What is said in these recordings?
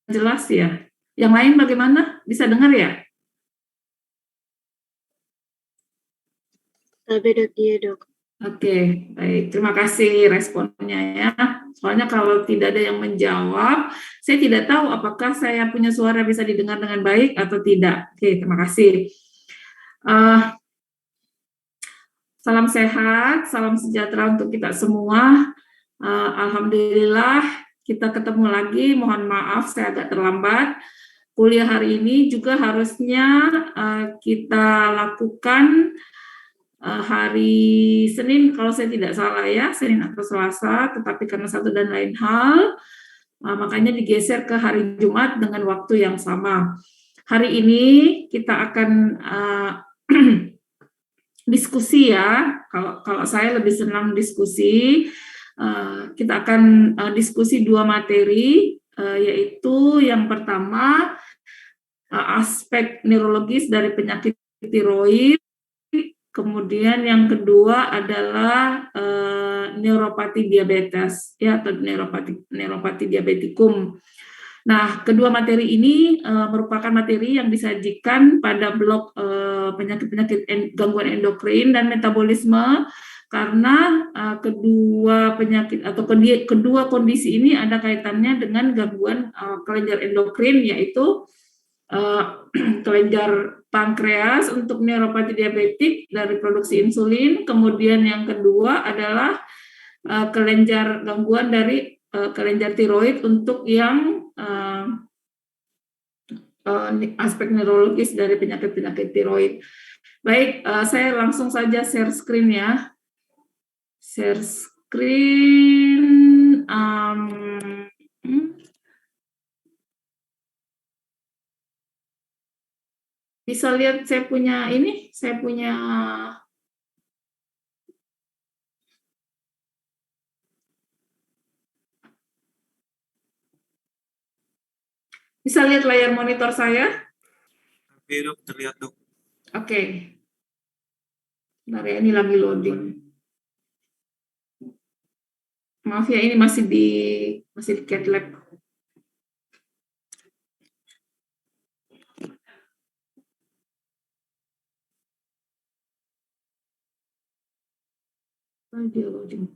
jelas ya. Yang lain bagaimana? Bisa dengar ya? Beda dia, Dok. Oke, baik. Terima kasih responnya ya. Soalnya kalau tidak ada yang menjawab, saya tidak tahu apakah saya punya suara bisa didengar dengan baik atau tidak. Oke, terima kasih. Salam sehat, salam sejahtera untuk kita semua. Alhamdulillah kita ketemu lagi. Mohon maaf saya agak terlambat. Kuliah hari ini juga harusnya kita lakukan hari Senin kalau saya tidak salah ya, Senin atau Selasa, tetapi karena satu dan lain hal, makanya digeser ke hari Jumat dengan waktu yang sama. Hari ini kita akan diskusi ya, kalau saya lebih senang diskusi, kita akan diskusi 2 materi, yaitu yang pertama aspek neurologis dari penyakit tiroid. Kemudian yang kedua adalah neuropati diabetes ya, atau neuropati diabetikum. Nah, kedua materi ini merupakan materi yang disajikan pada blok penyakit-penyakit gangguan endokrin dan metabolisme, karena kedua penyakit atau kedua kondisi ini ada kaitannya dengan gangguan kelenjar endokrin, yaitu kelenjar pankreas untuk neuropati diabetik dari produksi insulin, kemudian yang kedua adalah gangguan dari kelenjar tiroid untuk yang aspek neurologis dari penyakit-penyakit tiroid. Baik, saya langsung saja share screen ya. Share screen. Bisa lihat saya punya ini, bisa lihat layar monitor saya? Oke, Dok, terlihat, Dok. Oke. Bentar ya, ini lagi loading. Maaf ya, ini masih di cat lab. Dia loading.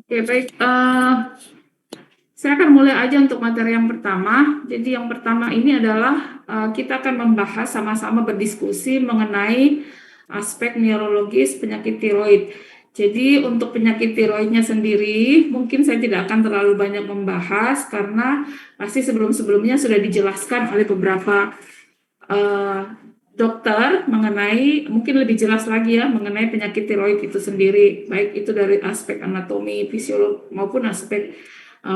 Oke, baik. Saya akan mulai aja untuk materi yang pertama. Jadi yang pertama ini adalah kita akan membahas sama-sama berdiskusi mengenai aspek neurologis penyakit tiroid. Jadi untuk penyakit tiroidnya sendiri, mungkin saya tidak akan terlalu banyak membahas karena pasti sebelum-sebelumnya sudah dijelaskan oleh beberapa dokter mengenai, mungkin lebih jelas lagi ya, mengenai penyakit tiroid itu sendiri, baik itu dari aspek anatomi, fisiolog maupun aspek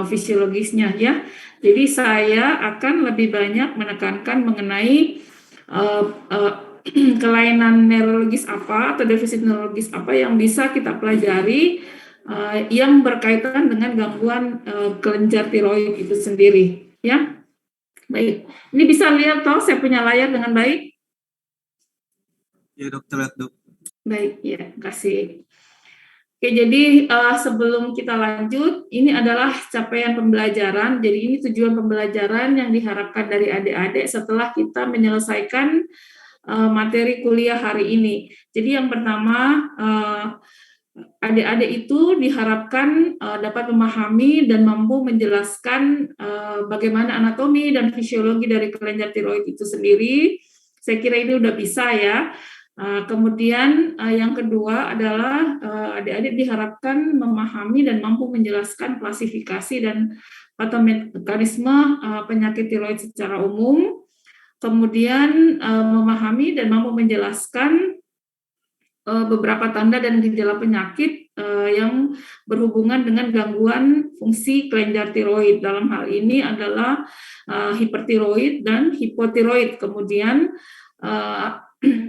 fisiologisnya ya. Jadi saya akan lebih banyak menekankan mengenai kelainan neurologis apa atau defisit neurologis apa yang bisa kita pelajari yang berkaitan dengan gangguan kelenjar tiroid itu sendiri ya. Baik, ini bisa lihat toh saya punya layar dengan baik? Ya, Dok, terlihat, Dok. Baik, ya, kasih. Oke, jadi sebelum kita lanjut, ini adalah capaian pembelajaran. Jadi ini tujuan pembelajaran yang diharapkan dari adik-adik setelah kita menyelesaikan materi kuliah hari ini. Jadi yang pertama, adik-adik itu diharapkan dapat memahami dan mampu menjelaskan bagaimana anatomi dan fisiologi dari kelenjar tiroid itu sendiri. Saya kira ini udah bisa ya. Kemudian yang kedua adalah adik-adik diharapkan memahami dan mampu menjelaskan klasifikasi dan patomekanisme penyakit tiroid secara umum. Kemudian memahami dan mampu menjelaskan beberapa tanda dan gejala penyakit yang berhubungan dengan gangguan fungsi kelenjar tiroid. Dalam hal ini adalah hipertiroid dan hipotiroid. Kemudian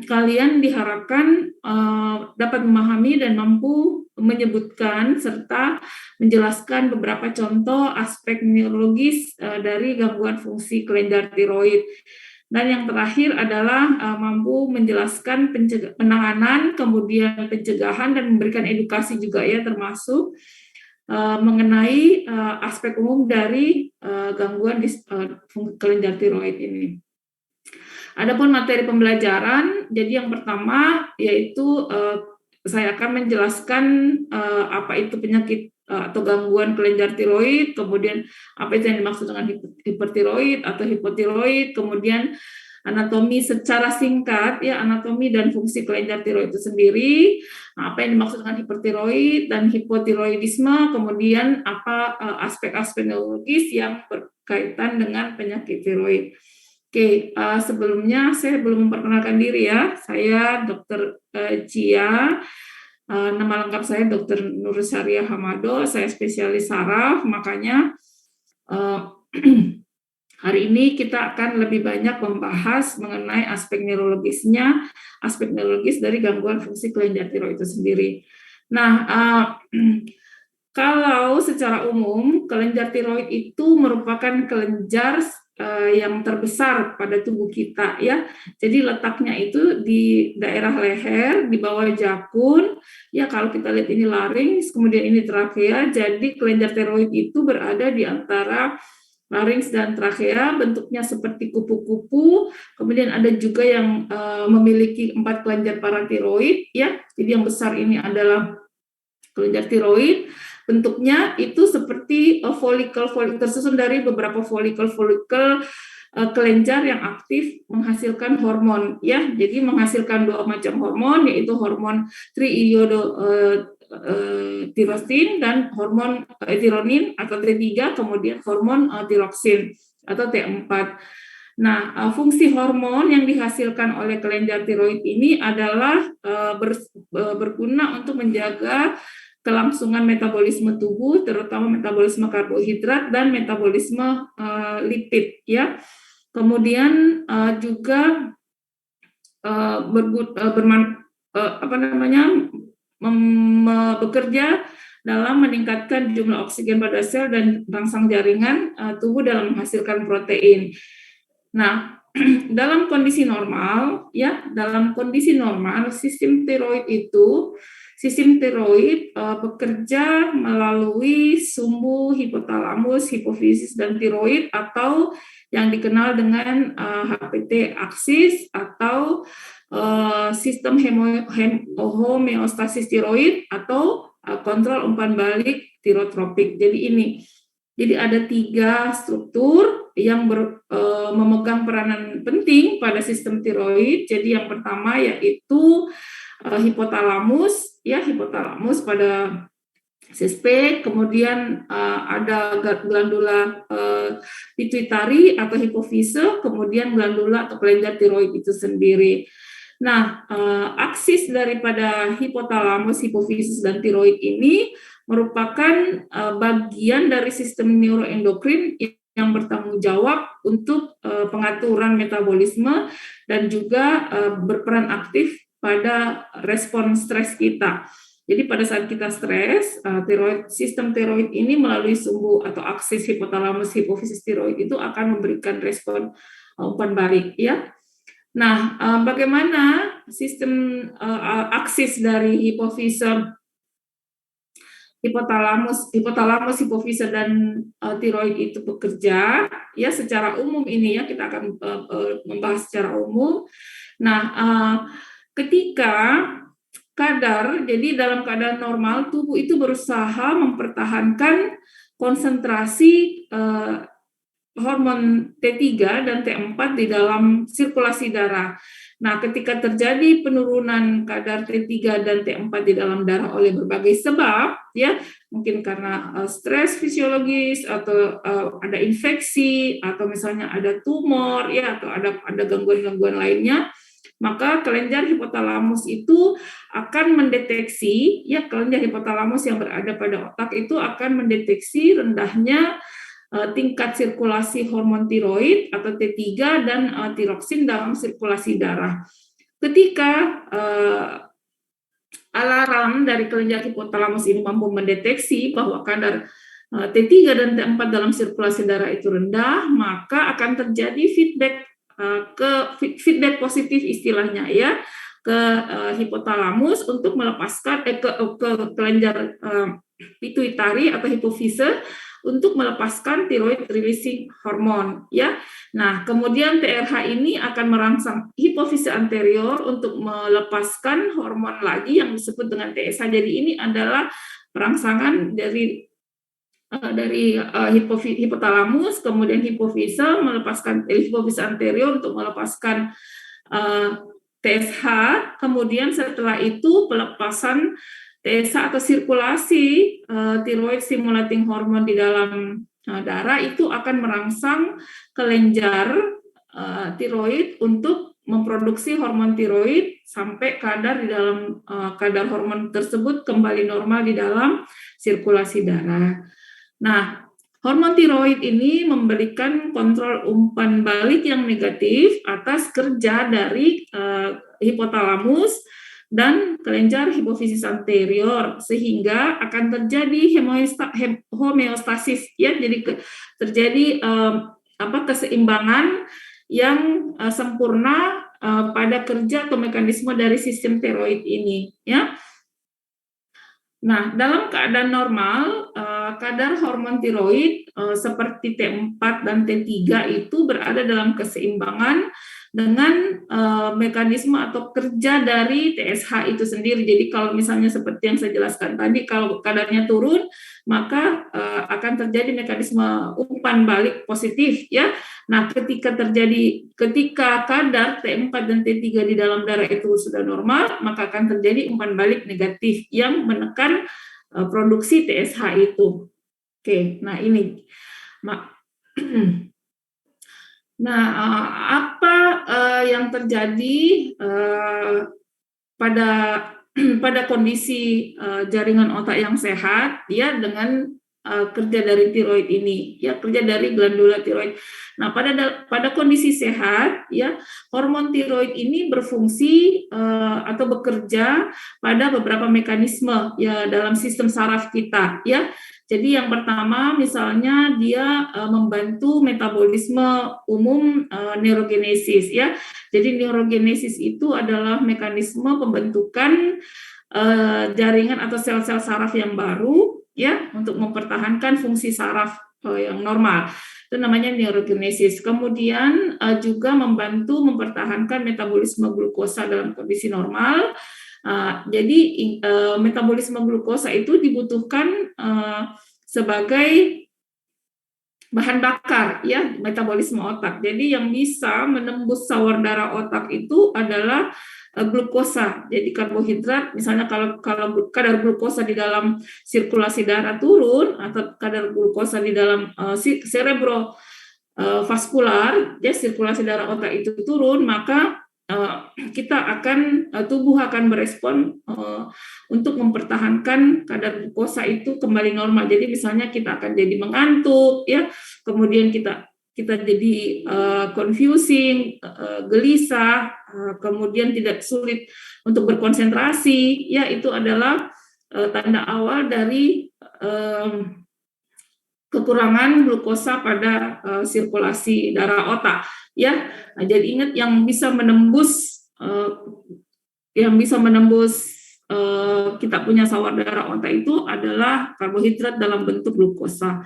kalian diharapkan dapat memahami dan mampu menyebutkan serta menjelaskan beberapa contoh aspek neurologis dari gangguan fungsi kelenjar tiroid. Dan yang terakhir adalah mampu menjelaskan penanganan, kemudian pencegahan dan memberikan edukasi juga ya, termasuk mengenai aspek umum dari gangguan kelenjar tiroid ini. Adapun materi pembelajaran, jadi yang pertama yaitu saya akan menjelaskan apa itu penyakit atau gangguan kelenjar tiroid, kemudian apa itu yang dimaksud dengan hipertiroid atau hipotiroid, kemudian anatomi secara singkat ya, anatomi dan fungsi kelenjar tiroid itu sendiri, apa yang dimaksud dengan hipertiroid dan hipotiroidisme, kemudian apa aspek-aspek neurologis yang berkaitan dengan penyakit tiroid. Oke, sebelumnya saya belum memperkenalkan diri ya. Saya Dr. Cia, nama lengkap saya Dr. Nur Syariah Hamado, saya spesialis saraf, makanya hari ini kita akan lebih banyak membahas mengenai aspek neurologisnya, aspek neurologis dari gangguan fungsi kelenjar tiroid itu sendiri. Nah, kalau secara umum kelenjar tiroid itu merupakan kelenjar yang terbesar pada tubuh kita ya. Jadi letaknya itu di daerah leher, di bawah jakun. Ya kalau kita lihat ini larynx, kemudian ini trakea. Jadi kelenjar tiroid itu berada di antara larynx dan trakea, bentuknya seperti kupu-kupu. Kemudian ada juga yang memiliki 4 kelenjar paratiroid ya. Jadi yang besar ini adalah kelenjar tiroid, bentuknya itu seperti folikel tersusun dari beberapa folikel kelenjar yang aktif menghasilkan hormon ya. Jadi menghasilkan 2 macam hormon, yaitu hormon triiodotyrosine dan hormon tironin atau T3, kemudian hormon tiroksin atau T4. Nah, fungsi hormon yang dihasilkan oleh kelenjar tiroid ini adalah berguna untuk menjaga kelangsungan metabolisme tubuh, terutama metabolisme karbohidrat dan metabolisme lipid, ya. Kemudian juga bekerja dalam meningkatkan jumlah oksigen pada sel dan rangsang jaringan tubuh dalam menghasilkan protein. Nah, dalam kondisi normal, sistem tiroid bekerja melalui sumbu hipotalamus, hipofisis, dan tiroid atau yang dikenal dengan HPT aksis atau sistem homeostasis tiroid atau kontrol umpan balik tirotropik. Jadi ada 3 struktur yang memegang peranan penting pada sistem tiroid. Jadi yang pertama yaitu hipotalamus pada CSP, kemudian ada glandula pituitari atau hipofise, kemudian glandula atau kelenjar tiroid itu sendiri. Nah, aksis daripada hipotalamus, hipofisis, dan tiroid ini merupakan bagian dari sistem neuroendokrin yang bertanggung jawab untuk pengaturan metabolisme dan juga berperan aktif pada respon stres kita. Jadi pada saat kita stres, sistem tiroid ini melalui sumbu atau aksis hipotalamus, hipofisis, tiroid itu akan memberikan respon umpan balik, ya. Nah, bagaimana sistem aksis dari hipotalamus, hipofise, dan tiroid itu bekerja, ya, secara umum ini ya, kita akan membahas secara umum. Nah, ketika kadar, jadi dalam keadaan normal tubuh itu berusaha mempertahankan konsentrasi hormon T3 dan T4 di dalam sirkulasi darah. Nah, ketika terjadi penurunan kadar T3 dan T4 di dalam darah oleh berbagai sebab, ya, mungkin karena stres fisiologis atau ada infeksi atau misalnya ada tumor, ya, atau ada gangguan-gangguan lainnya, maka kelenjar hipotalamus itu akan mendeteksi, ya, kelenjar hipotalamus yang berada pada otak itu akan mendeteksi rendahnya tingkat sirkulasi hormon tiroid atau T3 dan tiroksin dalam sirkulasi darah. Ketika alarm dari kelenjar hipotalamus ini mampu mendeteksi bahwa kadar T3 dan T4 dalam sirkulasi darah itu rendah, maka akan terjadi feedback positif istilahnya, ya, ke hipotalamus untuk melepaskan ke kelenjar pituitari atau hipofise untuk melepaskan thyroid releasing hormone, ya. Nah, kemudian TRH ini akan merangsang hipofise anterior untuk melepaskan hormon lagi yang disebut dengan TSH. Jadi ini adalah perangsangan dari hipotalamus, kemudian hipofise melepaskan hipofise anterior untuk melepaskan TSH, kemudian setelah itu pelepasan TSH atau sirkulasi thyroid stimulating hormone di dalam darah itu akan merangsang kelenjar tiroid untuk memproduksi hormon tiroid sampai kadar di dalam kadar hormon tersebut kembali normal di dalam sirkulasi darah. Nah, hormon tiroid ini memberikan kontrol umpan balik yang negatif atas kerja dari hipotalamus dan kelenjar hipofisis anterior, sehingga akan terjadi homeostasis, ya, jadi terjadi keseimbangan yang sempurna pada kerja atau mekanisme dari sistem tiroid ini, ya. Nah, dalam keadaan normal, kadar hormon tiroid seperti T4 dan T3 itu berada dalam keseimbangan dengan mekanisme atau kerja dari TSH itu sendiri. Jadi kalau misalnya seperti yang saya jelaskan tadi, kalau kadarnya turun, maka akan terjadi mekanisme umpan balik positif, ya. Nah, ketika kadar T4 dan T3 di dalam darah itu sudah normal, maka akan terjadi umpan balik negatif yang menekan produksi TSH itu. Oke, nah ini. Nah, apa yang terjadi pada kondisi jaringan otak yang sehat, ya, dengan kerja dari tiroid ini, ya, kerja dari glandula tiroid. Nah, pada kondisi sehat, ya, hormon tiroid ini berfungsi atau bekerja pada beberapa mekanisme, ya, dalam sistem saraf kita, ya. Jadi yang pertama misalnya dia membantu metabolisme umum neurogenesis, ya. Jadi neurogenesis itu adalah mekanisme pembentukan jaringan atau sel-sel saraf yang baru, ya, untuk mempertahankan fungsi saraf yang normal. Itu namanya neurogenesis. Kemudian juga membantu mempertahankan metabolisme glukosa dalam kondisi normal. Jadi metabolisme glukosa itu dibutuhkan sebagai bahan bakar, ya, metabolisme otak. Jadi yang bisa menembus sawar darah otak itu adalah glukosa. Jadi karbohidrat, misalnya kalau kadar glukosa di dalam sirkulasi darah turun atau kadar glukosa di dalam cerebrovaskular, ya, sirkulasi darah otak itu turun, maka tubuh akan berespon untuk mempertahankan kadar glukosa itu kembali normal. Jadi misalnya kita akan jadi mengantuk, ya, kemudian kita jadi confusing, gelisah, kemudian tidak sulit untuk berkonsentrasi, ya, itu adalah tanda awal dari kekurangan glukosa pada sirkulasi darah otak, ya. Nah, jadi ingat yang bisa menembus kita punya sawar darah otak itu adalah karbohidrat dalam bentuk glukosa.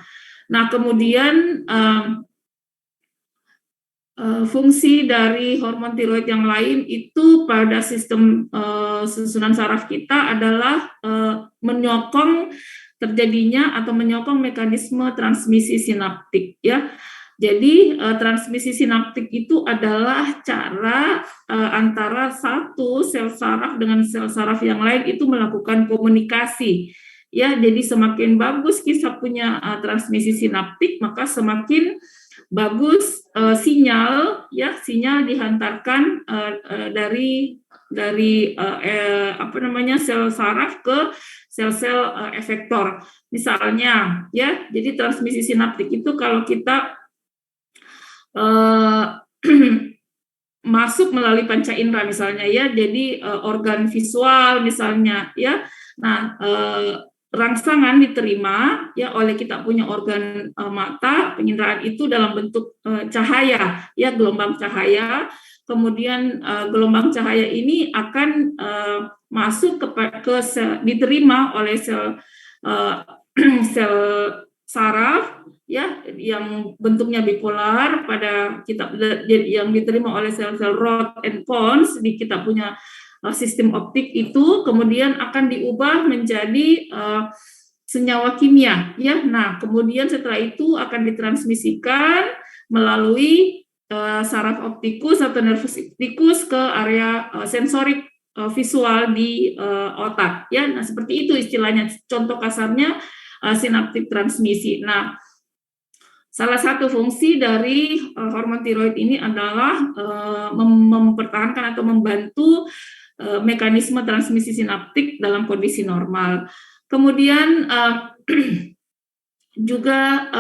Nah, kemudian fungsi dari hormon tiroid yang lain itu pada sistem susunan saraf kita adalah menyokong terjadinya atau menyokong mekanisme transmisi sinaptik ya. Jadi transmisi sinaptik itu adalah cara antara satu sel saraf dengan sel saraf yang lain itu melakukan komunikasi. Ya, jadi semakin bagus kita punya transmisi sinaptik, maka semakin bagus sinyal dihantarkan dari apa namanya sel saraf ke sel-sel efektor. Misalnya ya, jadi transmisi sinaptik itu kalau kita masuk melalui panca indera misalnya ya, jadi organ visual misalnya ya. Nah, rangsangan diterima ya oleh kita punya organ mata, penginderaan itu dalam bentuk cahaya ya, gelombang cahaya. Kemudian gelombang cahaya ini akan masuk ke sel, diterima oleh sel sel saraf ya yang bentuknya bipolar pada kita, yang diterima oleh sel-sel rod and cones di kita punya sistem optik itu, kemudian akan diubah menjadi senyawa kimia ya. Nah, kemudian setelah itu akan ditransmisikan melalui saraf optikus atau nervus optikus ke area sensorik visual di otak ya. Nah, seperti itu istilahnya, contoh kasarnya sinaptik transmisi. Nah, salah satu fungsi dari hormon tiroid ini adalah mempertahankan atau membantu mekanisme transmisi sinaptik dalam kondisi normal. Kemudian juga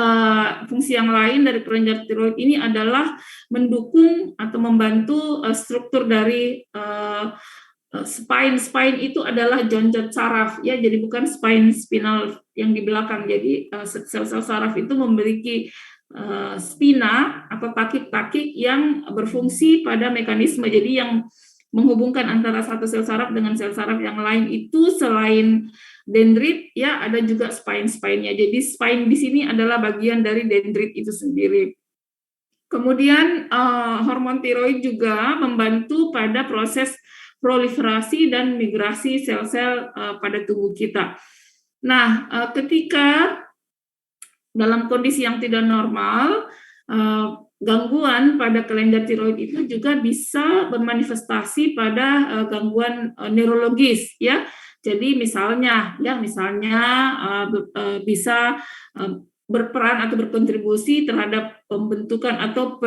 fungsi yang lain dari kelenjar tiroid ini adalah mendukung atau membantu struktur dari spine itu adalah jonjot saraf ya, jadi bukan spinal yang di belakang. Jadi sel-sel saraf itu memiliki spina atau takik-takik yang berfungsi pada mekanisme, jadi yang menghubungkan antara satu sel saraf dengan sel saraf yang lain itu selain dendrit ya ada juga spine-nya. Jadi spine di sini adalah bagian dari dendrit itu sendiri. Kemudian hormon tiroid juga membantu pada proses proliferasi dan migrasi sel-sel pada tubuh kita. Nah, ketika dalam kondisi yang tidak normal, gangguan pada kelenjar tiroid itu juga bisa bermanifestasi pada gangguan neurologis ya. Jadi misalnya bisa berperan atau berkontribusi terhadap pembentukan atau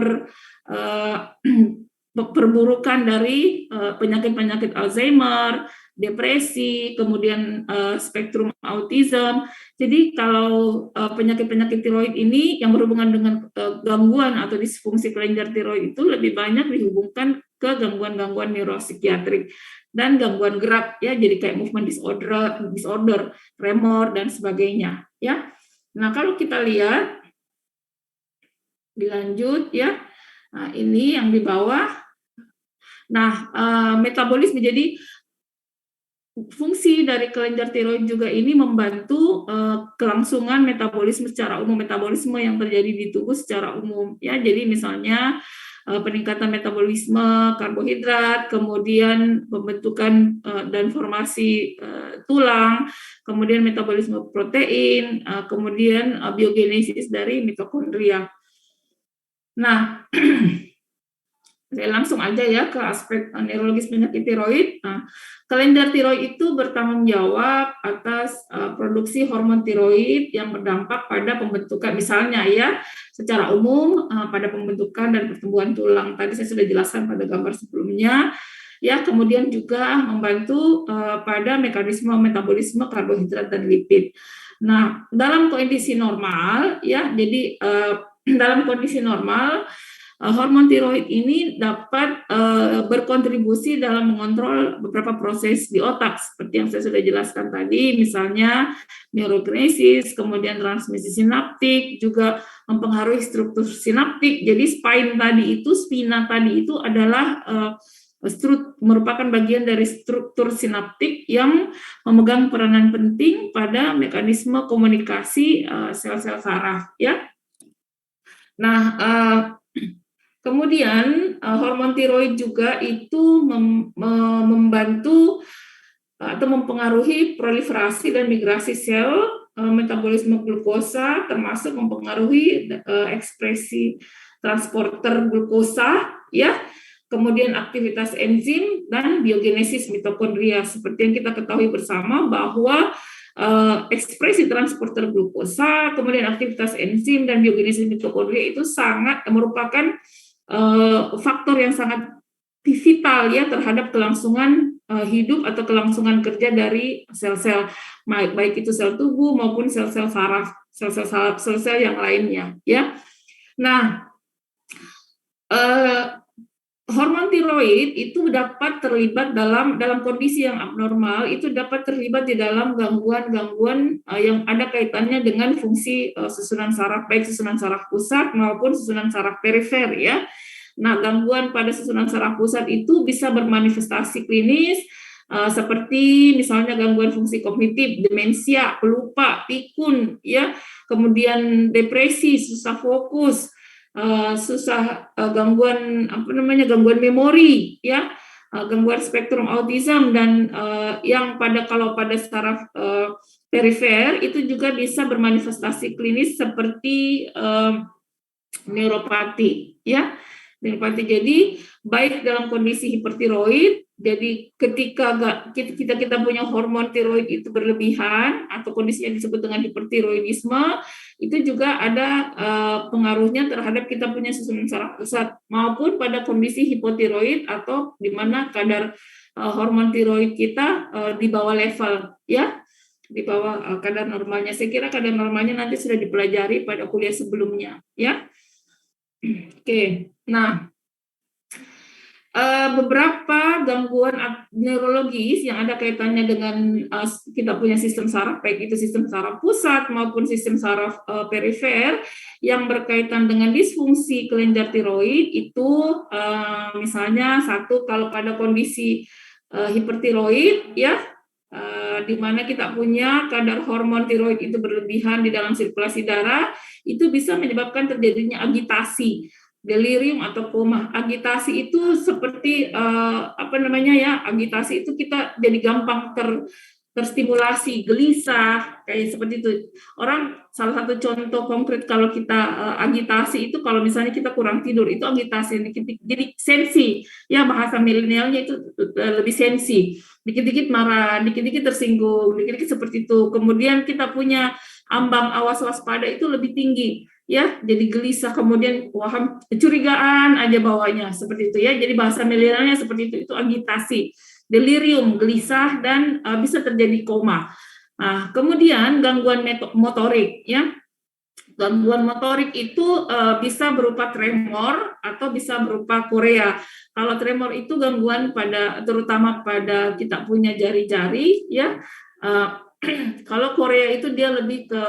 perburukan dari penyakit-penyakit Alzheimer, depresi, kemudian spektrum autism. Jadi kalau penyakit-penyakit tiroid ini yang berhubungan dengan gangguan atau disfungsi kelenjar tiroid itu lebih banyak dihubungkan ke gangguan-gangguan neuropsikiatrik dan gangguan gerak ya, jadi kayak movement disorder, tremor dan sebagainya ya. Nah, kalau kita lihat dilanjut ya. Nah, ini yang di bawah. Nah, metabolisme, jadi fungsi dari kelenjar tiroid juga ini membantu kelangsungan metabolisme secara umum, metabolisme yang terjadi di tubuh secara umum ya. Jadi misalnya peningkatan metabolisme karbohidrat, kemudian pembentukan dan formasi tulang, kemudian metabolisme protein, kemudian biogenesis dari mitokondria. Nah, saya langsung aja ya ke aspek neurologis penyakit tiroid. Nah, kelenjar tiroid itu bertanggung jawab atas produksi hormon tiroid yang berdampak pada pembentukan, misalnya ya, secara umum pada pembentukan dan pertumbuhan tulang. Tadi saya sudah jelaskan pada gambar sebelumnya. Ya, kemudian juga membantu pada mekanisme metabolisme karbohidrat dan lipid. Nah, dalam kondisi normal ya, jadi dalam kondisi normal, hormon tiroid ini dapat berkontribusi dalam mengontrol beberapa proses di otak, seperti yang saya sudah jelaskan tadi, misalnya neurogenesis, kemudian transmisi sinaptik, juga mempengaruhi struktur sinaptik. Jadi spina tadi itu adalah merupakan bagian dari struktur sinaptik yang memegang peranan penting pada mekanisme komunikasi sel-sel saraf ya. Nah, Kemudian hormon tiroid juga itu membantu atau mempengaruhi proliferasi dan migrasi sel, metabolisme glukosa, termasuk mempengaruhi ekspresi transporter glukosa, ya. Kemudian aktivitas enzim dan biogenesis mitokondria. Seperti yang kita ketahui bersama bahwa ekspresi transporter glukosa, kemudian aktivitas enzim dan biogenesis mitokondria itu sangat merupakan faktor yang sangat vital ya terhadap kelangsungan hidup atau kelangsungan kerja dari sel-sel, baik itu sel tubuh maupun sel-sel saraf, sel-sel yang lainnya ya. Nah, hormon tiroid itu dapat terlibat dalam kondisi yang abnormal, itu dapat terlibat di dalam gangguan-gangguan yang ada kaitannya dengan fungsi susunan saraf, baik susunan saraf pusat maupun susunan saraf perifer ya. Nah, gangguan pada susunan saraf pusat itu bisa bermanifestasi klinis seperti misalnya gangguan fungsi kognitif, demensia, pelupa, pikun ya, kemudian depresi, susah fokus, gangguan gangguan memori ya, gangguan spektrum autism, dan yang kalau pada saraf perifer itu juga bisa bermanifestasi klinis seperti neuropati ya. Neuropati jadi baik dalam kondisi hipertiroid, jadi ketika kita punya hormon tiroid itu berlebihan atau kondisi yang disebut dengan hipertiroidisme, itu juga ada pengaruhnya terhadap kita punya susunan saraf pusat, maupun pada kondisi hipotiroid atau di mana kadar hormon tiroid kita di bawah level ya, di bawah kadar normalnya. Saya kira kadar normalnya nanti sudah dipelajari pada kuliah sebelumnya ya. Oke, nah beberapa gangguan neurologis yang ada kaitannya dengan kita punya sistem saraf, baik itu sistem saraf pusat maupun sistem saraf perifer yang berkaitan dengan disfungsi kelenjar tiroid itu misalnya satu, kalau pada kondisi hipertiroid ya, di mana kita punya kadar hormon tiroid itu berlebihan di dalam sirkulasi darah, itu bisa menyebabkan terjadinya agitasi, delirium atau koma. Agitasi itu seperti agitasi itu kita jadi gampang terstimulasi, gelisah, kayak seperti itu. Salah satu contoh konkret kalau kita agitasi itu kalau misalnya kita kurang tidur, itu agitasi. Jadi sensi, ya bahasa milenialnya itu lebih sensi. Dikit-dikit marah, dikit-dikit tersinggung, dikit-dikit seperti itu. Kemudian kita punya ambang awas waspada itu lebih tinggi. Ya, jadi gelisah, kemudian kecurigaan aja bawahnya seperti itu ya. Jadi bahasa milenialnya seperti itu agitasi, delirium, gelisah, dan bisa terjadi koma. Nah, kemudian gangguan motorik ya. Gangguan motorik itu bisa berupa tremor atau bisa berupa korea. Kalau tremor itu gangguan terutama pada kita punya jari-jari ya. Kalau korea itu dia lebih ke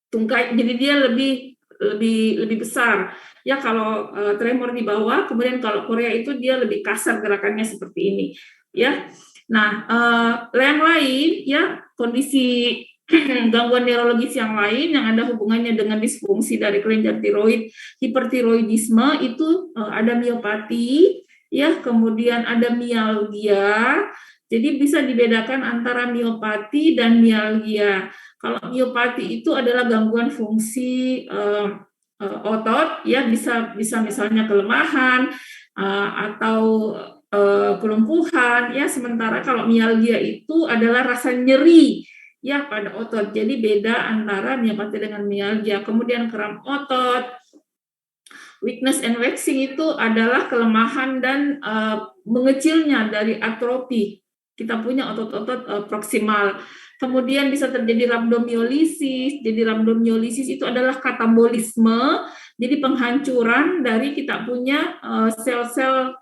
tungkai, jadi dia lebih besar ya. Kalau tremor di bawah, kemudian kalau korea itu dia lebih kasar gerakannya seperti ini ya. Nah, yang lain ya, kondisi gangguan neurologis yang lain yang ada hubungannya dengan disfungsi dari kelenjar tiroid, hipertiroidisme itu ada miopati ya, kemudian ada mialgia. Jadi bisa dibedakan antara miopati dan mialgia. Kalau miopati itu adalah gangguan fungsi otot ya, bisa misalnya kelemahan atau kelumpuhan ya. Sementara kalau mialgia itu adalah rasa nyeri ya pada otot. Jadi beda antara miopati dengan mialgia. Kemudian kram otot, weakness and waxing itu adalah kelemahan dan mengecilnya dari atrofi. Kita punya otot-otot proksimal. Kemudian bisa terjadi rhabdomyolysis. Jadi rhabdomyolysis itu adalah katabolisme, jadi penghancuran dari kita punya sel-sel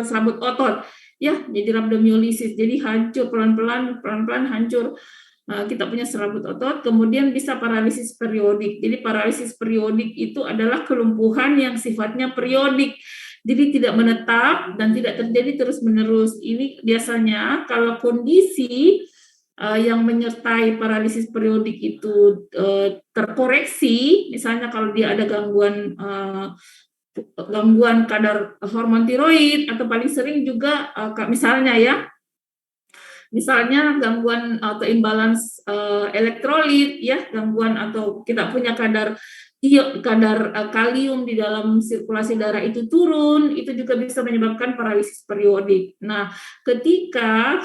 serabut otot. Ya, jadi rhabdomyolysis. Jadi hancur pelan-pelan hancur kita punya serabut otot. Kemudian bisa paralisis periodik. Jadi paralisis periodik itu adalah kelumpuhan yang sifatnya periodik. Jadi tidak menetap dan tidak terjadi terus-menerus. Ini biasanya kalau kondisi yang menyertai paralisis periodik itu terkoreksi, misalnya kalau dia ada gangguan kadar hormon tiroid, atau paling sering juga misalnya gangguan atau imbalance elektrolit, ya, gangguan atau kita punya kadar kalium di dalam sirkulasi darah itu turun, itu juga bisa menyebabkan paralisis periodik. Nah, ketika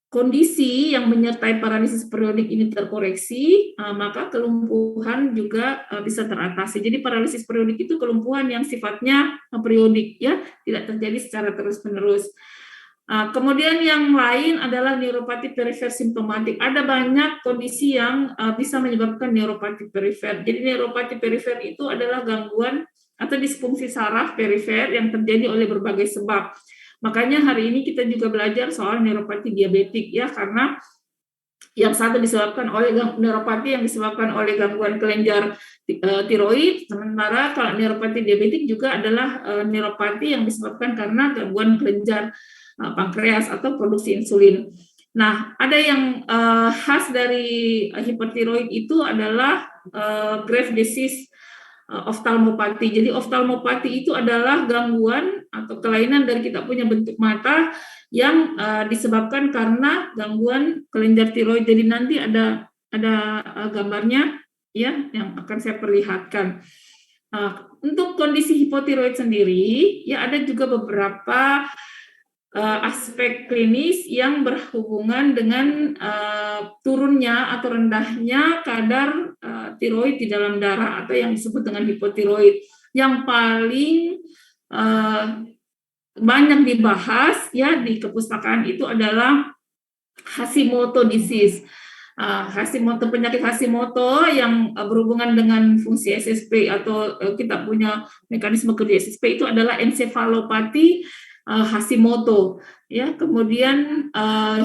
kondisi yang menyertai paralisis periodik ini terkoreksi, maka kelumpuhan juga bisa teratasi. Jadi paralisis periodik itu kelumpuhan yang sifatnya periodik, ya, tidak terjadi secara terus-menerus. Kemudian yang lain adalah neuropati perifer simptomatik. Ada banyak kondisi yang bisa menyebabkan neuropati perifer. Jadi neuropati perifer itu adalah gangguan atau disfungsi saraf perifer yang terjadi oleh berbagai sebab. Makanya hari ini kita juga belajar soal neuropati diabetik, ya, karena yang satu disebabkan oleh neuropati yang disebabkan oleh gangguan kelenjar tiroid, sementara kalau neuropati diabetik juga adalah neuropati yang disebabkan karena gangguan kelenjar pankreas atau produksi insulin. Nah, ada yang khas dari hipertiroid itu adalah Graves disease oftalmopati. Jadi oftalmopati itu adalah gangguan atau kelainan dari kita punya bentuk mata yang disebabkan karena gangguan kelenjar tiroid. Jadi nanti ada gambarnya, ya, yang akan saya perlihatkan. Untuk kondisi hipotiroid sendiri, ya, ada juga beberapa aspek klinis yang berhubungan dengan turunnya atau rendahnya kadar tiroid di dalam darah atau yang disebut dengan hipotiroid. Yang paling banyak dibahas, ya, di kepustakaan itu adalah Hashimoto disease. Penyakit Hashimoto yang berhubungan dengan fungsi SSP atau kita punya mekanisme kerja SSP itu adalah ensefalopati Hashimoto, ya. Kemudian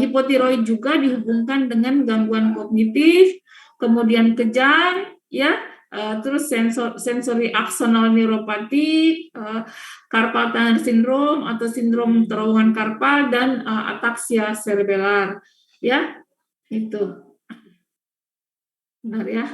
hipotiroid juga dihubungkan dengan gangguan kognitif, kemudian kejang, ya, terus sensory axonal neuropati, carpal tunnel syndrome atau sindrom terowongan karpal, dan ataksia cerebellar, ya, itu. Benar, ya.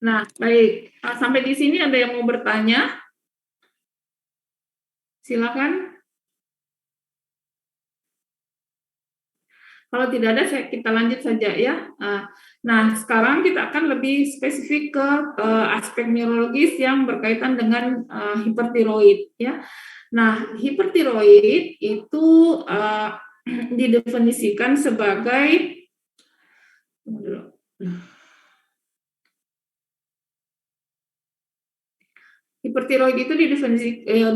Nah, baik. Sampai di sini ada yang mau bertanya? Silakan. Kalau tidak ada, kita lanjut saja, ya. Nah, sekarang kita akan lebih spesifik ke aspek neurologis yang berkaitan dengan hipertiroid, ya. Nah, hipertiroid itu didefinisikan sebagai hipertiroid itu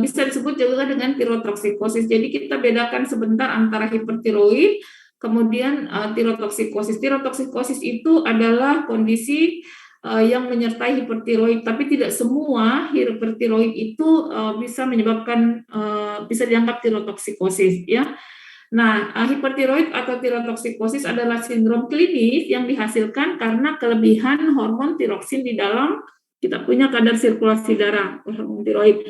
bisa disebut juga dengan tirotoksikosis. Jadi kita bedakan sebentar antara hipertiroid kemudian tirotoksikosis. Tirotoksikosis itu adalah kondisi yang menyertai hipertiroid, tapi tidak semua hipertiroid itu bisa menyebabkan bisa dianggap tirotoksikosis, ya. Nah, hipertiroid atau tirotoksikosis adalah sindrom klinis yang dihasilkan karena kelebihan hormon tiroksin di dalam kita punya kadar sirkulasi darah hormon tiroid.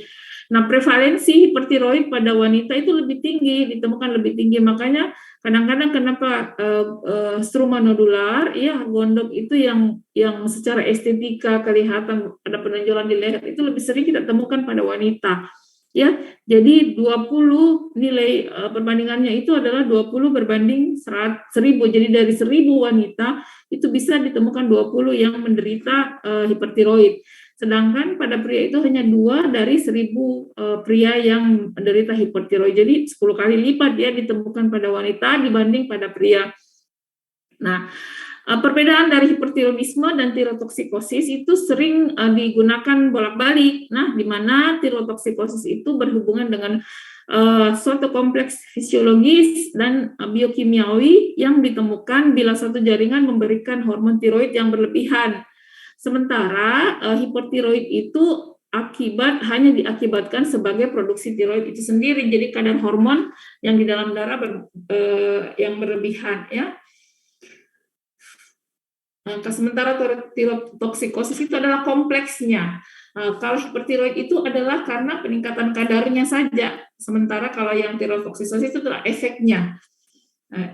Nah, prevalensi hipertiroid pada wanita itu lebih tinggi, ditemukan lebih tinggi. Makanya kadang-kadang kenapa struma nodular, ya, gondok itu yang secara estetika kelihatan ada penonjolan di leher itu lebih sering kita temukan pada wanita. Ya, jadi 20 nilai perbandingannya itu adalah 20 berbanding 1000. Jadi dari 1000 wanita itu bisa ditemukan 20 yang menderita hipertiroid. Sedangkan pada pria itu hanya 2 dari 1000 pria yang menderita hipertiroid. Jadi 10 kali lipat dia ditemukan pada wanita dibanding pada pria. Nah, perbedaan dari hipertiroidisme dan tirotoksikosis itu sering digunakan bolak-balik. Nah, di mana tirotoksikosis itu berhubungan dengan suatu kompleks fisiologis dan biokimiawi yang ditemukan bila suatu jaringan memberikan hormon tiroid yang berlebihan. Sementara hipertiroid itu hanya diakibatkan sebagai produksi tiroid itu sendiri. Jadi kadar hormon yang di dalam darah yang berlebihan ya. Sementara tirotoksikosis itu adalah kompleksnya. Kalau hipertiroid itu adalah karena peningkatan kadarnya saja. Sementara kalau yang tirotoksikosis itu adalah efeknya.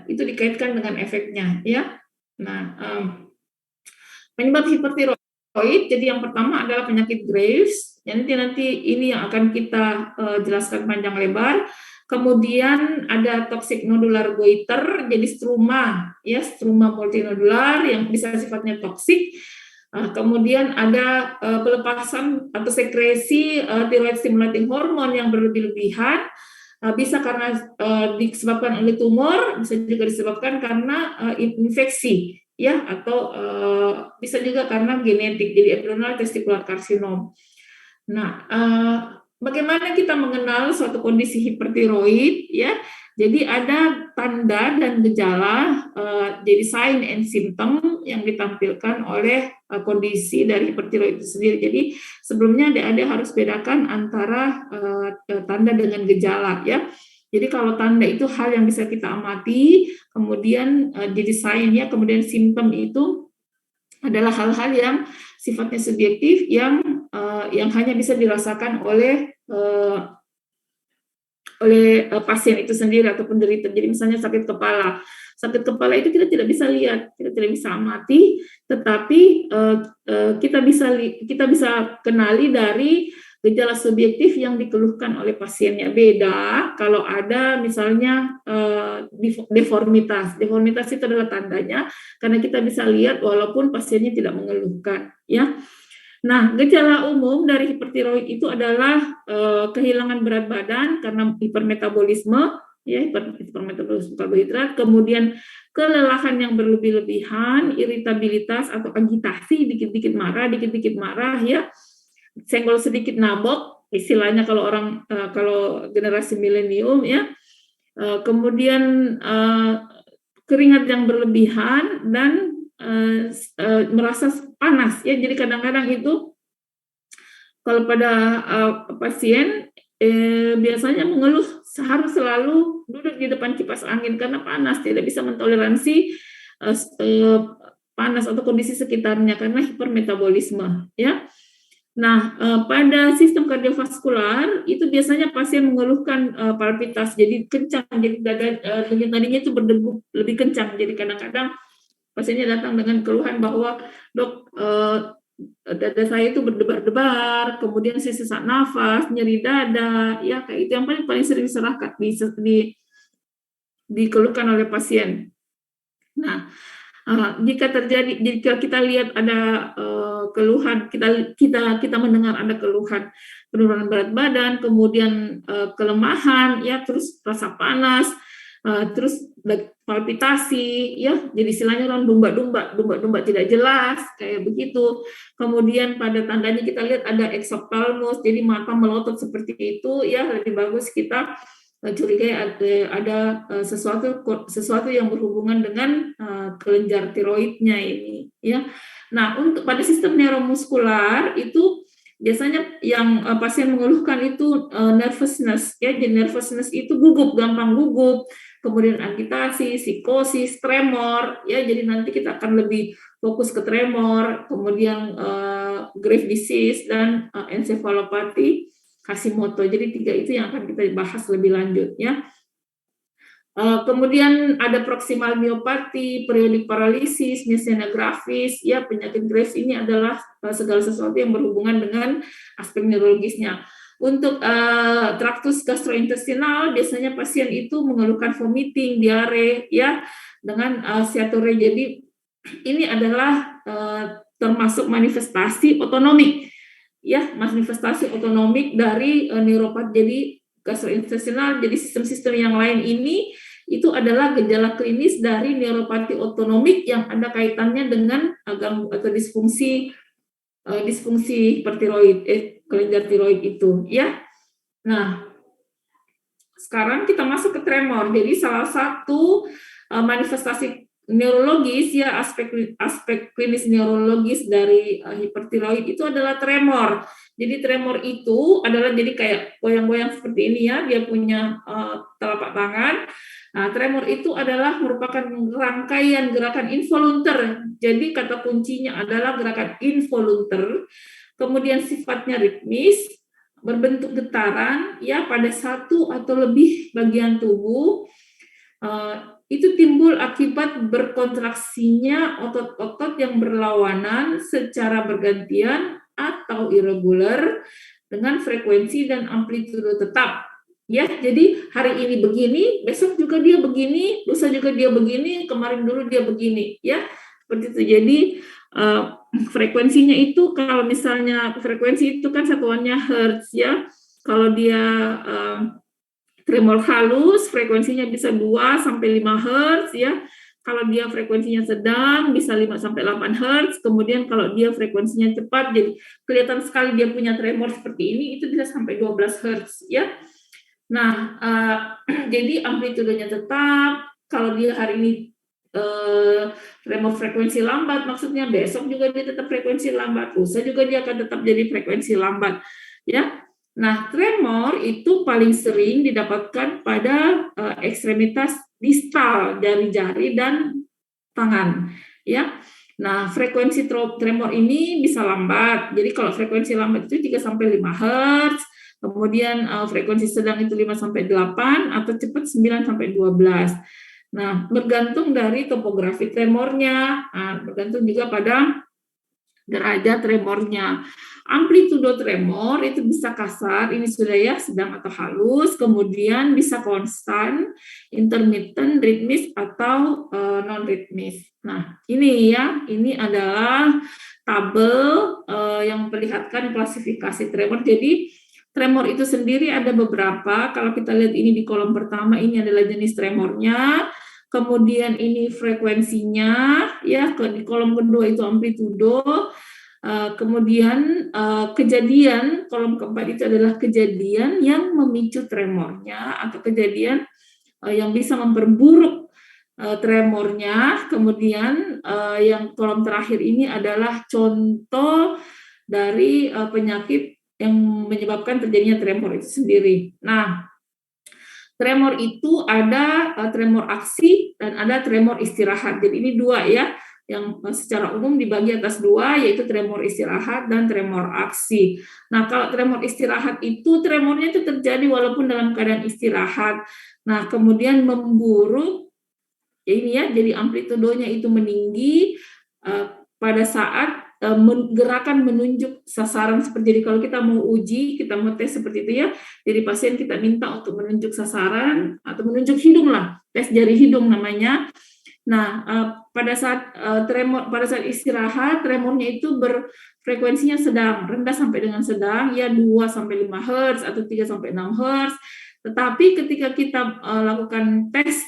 Itu dikaitkan dengan efeknya ya. Nah, penyebab hipertiroid, jadi yang pertama adalah penyakit Graves. Nanti ini yang akan kita jelaskan panjang lebar. Kemudian ada toxic nodular goiter, jadi struma multinodular yang bisa sifatnya toksik. Kemudian ada pelepasan atau sekresi thyroid stimulating hormone yang berlebih-lebihan. Bisa karena disebabkan oleh tumor, bisa juga disebabkan karena infeksi ya, atau bisa juga karena genetik, jadi abdominal testicular carcinoma. Nah, bagaimana kita mengenal suatu kondisi hipertiroid ya? Jadi ada tanda dan gejala, jadi sign and symptom yang ditampilkan oleh kondisi dari hipertiroid itu sendiri. Jadi sebelumnya adik-adik harus bedakan antara tanda dengan gejala ya. Jadi kalau tanda itu hal yang bisa kita amati, kemudian jadi sign ya, kemudian simptom itu adalah hal-hal yang sifatnya subjektif yang hanya bisa dirasakan oleh pasien itu sendiri atau penderita. Jadi misalnya sakit kepala itu kita tidak bisa lihat, kita tidak bisa amati, tetapi kita bisa kenali dari gejala subjektif yang dikeluhkan oleh pasiennya. Beda kalau ada misalnya deformitas itu adalah tandanya karena kita bisa lihat walaupun pasiennya tidak mengeluhkan ya. Nah, gejala umum dari hipertiroid itu adalah kehilangan berat badan karena hipermetabolisme, ya, hipermetabolisme karbohidrat, kemudian kelelahan yang berlebih-lebihan, iritabilitas atau agitasi, dikit-dikit marah, ya, senggol sedikit nabok, istilahnya kalau generasi milenium, ya, kemudian keringat yang berlebihan dan merasa panas ya, jadi kadang-kadang itu kalau pada pasien biasanya mengeluh harus selalu duduk di depan kipas angin karena panas, tidak bisa mentoleransi panas atau kondisi sekitarnya karena hipermetabolisme ya. Nah, pada sistem kardiovaskular itu biasanya pasien mengeluhkan palpitas, jadi kencang, jadi dada tadinya itu berdegup lebih kencang, jadi kadang-kadang pasiennya datang dengan keluhan bahwa dok dada saya itu berdebar-debar, kemudian saya sesak nafas, nyeri dada, ya kayak itu yang paling sering dikeluhkan oleh pasien. Nah, jika kita lihat ada keluhan, kita mendengar ada keluhan penurunan berat badan, kemudian kelemahan, ya terus rasa panas, terus palpitasi, ya jadi istilahnya orang dumba tidak jelas kayak begitu. Kemudian pada tandanya kita lihat ada exophthalmos, jadi mata melotot seperti itu, ya lebih bagus kita curigai ada sesuatu yang berhubungan dengan kelenjar tiroidnya ini, ya. Nah, untuk pada sistem neuromuskular itu biasanya yang pasien mengeluhkan itu nervousness, ya. Jadi nervousness itu gampang gugup, kemudian agitasi, psikosis, tremor, ya. Jadi nanti kita akan lebih fokus ke tremor, kemudian Graves disease dan encephalopathy Hashimoto. Jadi 3 itu yang akan kita bahas lebih lanjut ya. Kemudian ada proximal myopathy, periodic paralysis, myasthenia gravis, ya penyakit Graves ini adalah segala sesuatu yang berhubungan dengan aspek neurologisnya. Untuk traktus gastrointestinal biasanya pasien itu mengeluhkan vomiting, diare, ya dengan steatore. Jadi ini adalah termasuk manifestasi otonomik, ya manifestasi otonomik dari neuropat. Jadi gastrointestinal, jadi sistem-sistem yang lain ini itu adalah gejala klinis dari neuropati otonomik yang ada kaitannya dengan gangguan atau disfungsi hipertiroid, kelenjar tiroid itu, ya. Nah, sekarang kita masuk ke tremor. Jadi salah satu manifestasi neurologis ya, aspek klinis neurologis dari hipertiroid itu adalah tremor. Jadi tremor itu adalah jadi kayak goyang-goyang seperti ini ya, dia punya telapak tangan. Nah, tremor itu adalah merupakan rangkaian gerakan involunter. Jadi kata kuncinya adalah gerakan involunter. Kemudian sifatnya ritmis, berbentuk getaran ya pada satu atau lebih bagian tubuh. Itu timbul akibat berkontraksinya otot-otot yang berlawanan secara bergantian atau irregular dengan frekuensi dan amplitudo tetap. Ya, jadi hari ini begini, besok juga dia begini, lusa juga dia begini, kemarin dulu dia begini, ya seperti itu. Jadi frekuensinya itu kalau misalnya frekuensi itu kan satuannya hertz ya. Kalau dia tremor halus frekuensinya bisa 2 sampai 5 Hz ya. Kalau dia frekuensinya sedang bisa 5 sampai 8 Hz. Kemudian kalau dia frekuensinya cepat jadi kelihatan sekali dia punya tremor seperti ini itu bisa sampai 12 Hz ya. Nah, jadi amplitudenya tetap. Kalau dia hari ini tremor frekuensi lambat maksudnya besok juga dia tetap frekuensi lambat, lusa juga dia akan tetap jadi frekuensi lambat ya. Nah, tremor itu paling sering didapatkan pada ekstremitas distal dari jari dan tangan, ya. Nah, frekuensi tremor ini bisa lambat. Jadi kalau frekuensi lambat itu 3 sampai 5 Hz, kemudian frekuensi sedang itu 5 sampai 8 atau cepat 9 sampai 12. Nah, bergantung dari topografi tremornya, bergantung juga pada derajat tremornya. Amplitudo tremor itu bisa kasar, ini sudah ya, sedang atau halus, kemudian bisa konstan, intermittent, ritmis, atau non-ritmis. Nah, ini ya, ini adalah tabel yang memperlihatkan klasifikasi tremor. Jadi, tremor itu sendiri ada beberapa, kalau kita lihat ini di kolom pertama, ini adalah jenis tremornya, kemudian ini frekuensinya, ya, di kolom kedua itu amplitudo, kemudian kejadian, kolom keempat itu adalah kejadian yang memicu tremornya atau kejadian yang bisa memperburuk tremornya. Kemudian yang kolom terakhir ini adalah contoh dari penyakit yang menyebabkan terjadinya tremor itu sendiri. Nah, tremor itu ada tremor aksi dan ada tremor istirahat. Jadi ini dua ya, yang secara umum dibagi atas dua, yaitu tremor istirahat dan tremor aksi. Nah, kalau tremor istirahat itu tremornya itu terjadi walaupun dalam keadaan istirahat. Nah, kemudian memburuk, ya ini ya, jadi amplitudonya itu meninggi pada saat gerakan menunjuk sasaran seperti jadi kalau kita mau uji, kita mau tes seperti itu ya. Jadi pasien kita minta untuk menunjuk sasaran atau menunjuk hidung lah, tes jari hidung namanya. Nah, pada saat pada saat istirahat, tremornya itu berfrekuensinya sedang, rendah sampai dengan sedang, ya 2 sampai 5 Hz atau 3 sampai 6 Hz. Tetapi ketika kita lakukan tes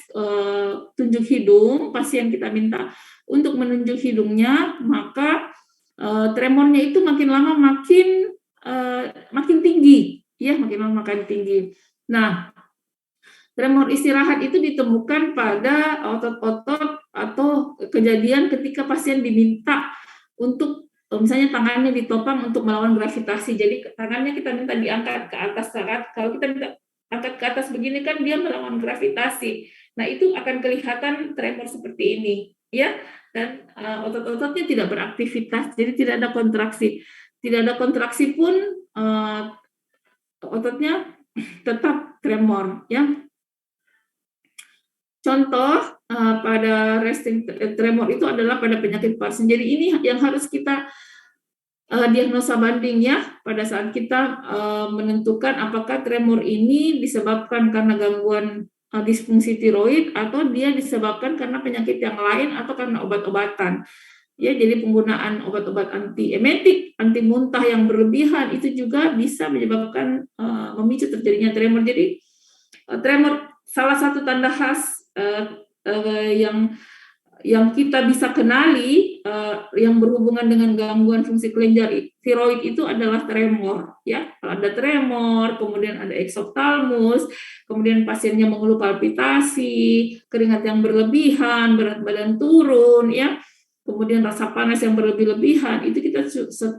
tunjuk hidung, pasien kita minta untuk menunjuk hidungnya, maka tremornya itu makin lama makin tinggi, ya makin lama makin tinggi. Nah, tremor istirahat itu ditemukan pada otot-otot atau kejadian ketika pasien diminta untuk misalnya tangannya ditopang untuk melawan gravitasi. Jadi tangannya kita minta diangkat ke atas saat kalau kita minta angkat ke atas begini kan dia melawan gravitasi. Nah, itu akan kelihatan tremor seperti ini, ya. Dan otot-ototnya tidak beraktivitas, jadi tidak ada kontraksi. Tidak ada kontraksi pun ototnya tetap tremor, ya. Contoh pada resting tremor itu adalah pada penyakit Parkinson. Jadi ini yang harus kita diagnosa banding ya pada saat kita menentukan apakah tremor ini disebabkan karena gangguan disfungsi tiroid atau dia disebabkan karena penyakit yang lain atau karena obat-obatan. Ya, jadi penggunaan obat-obat antiemetik, anti muntah yang berlebihan itu juga bisa menyebabkan memicu terjadinya tremor. Jadi tremor salah satu tanda khas yang kita bisa kenali yang berhubungan dengan gangguan fungsi kelenjar tiroid itu adalah tremor, ya. Kalau ada tremor, kemudian ada eksoptalmus, kemudian pasiennya mengeluh palpitasi, keringat yang berlebihan, berat badan turun, ya. Kemudian rasa panas yang berlebih-lebihan, itu kita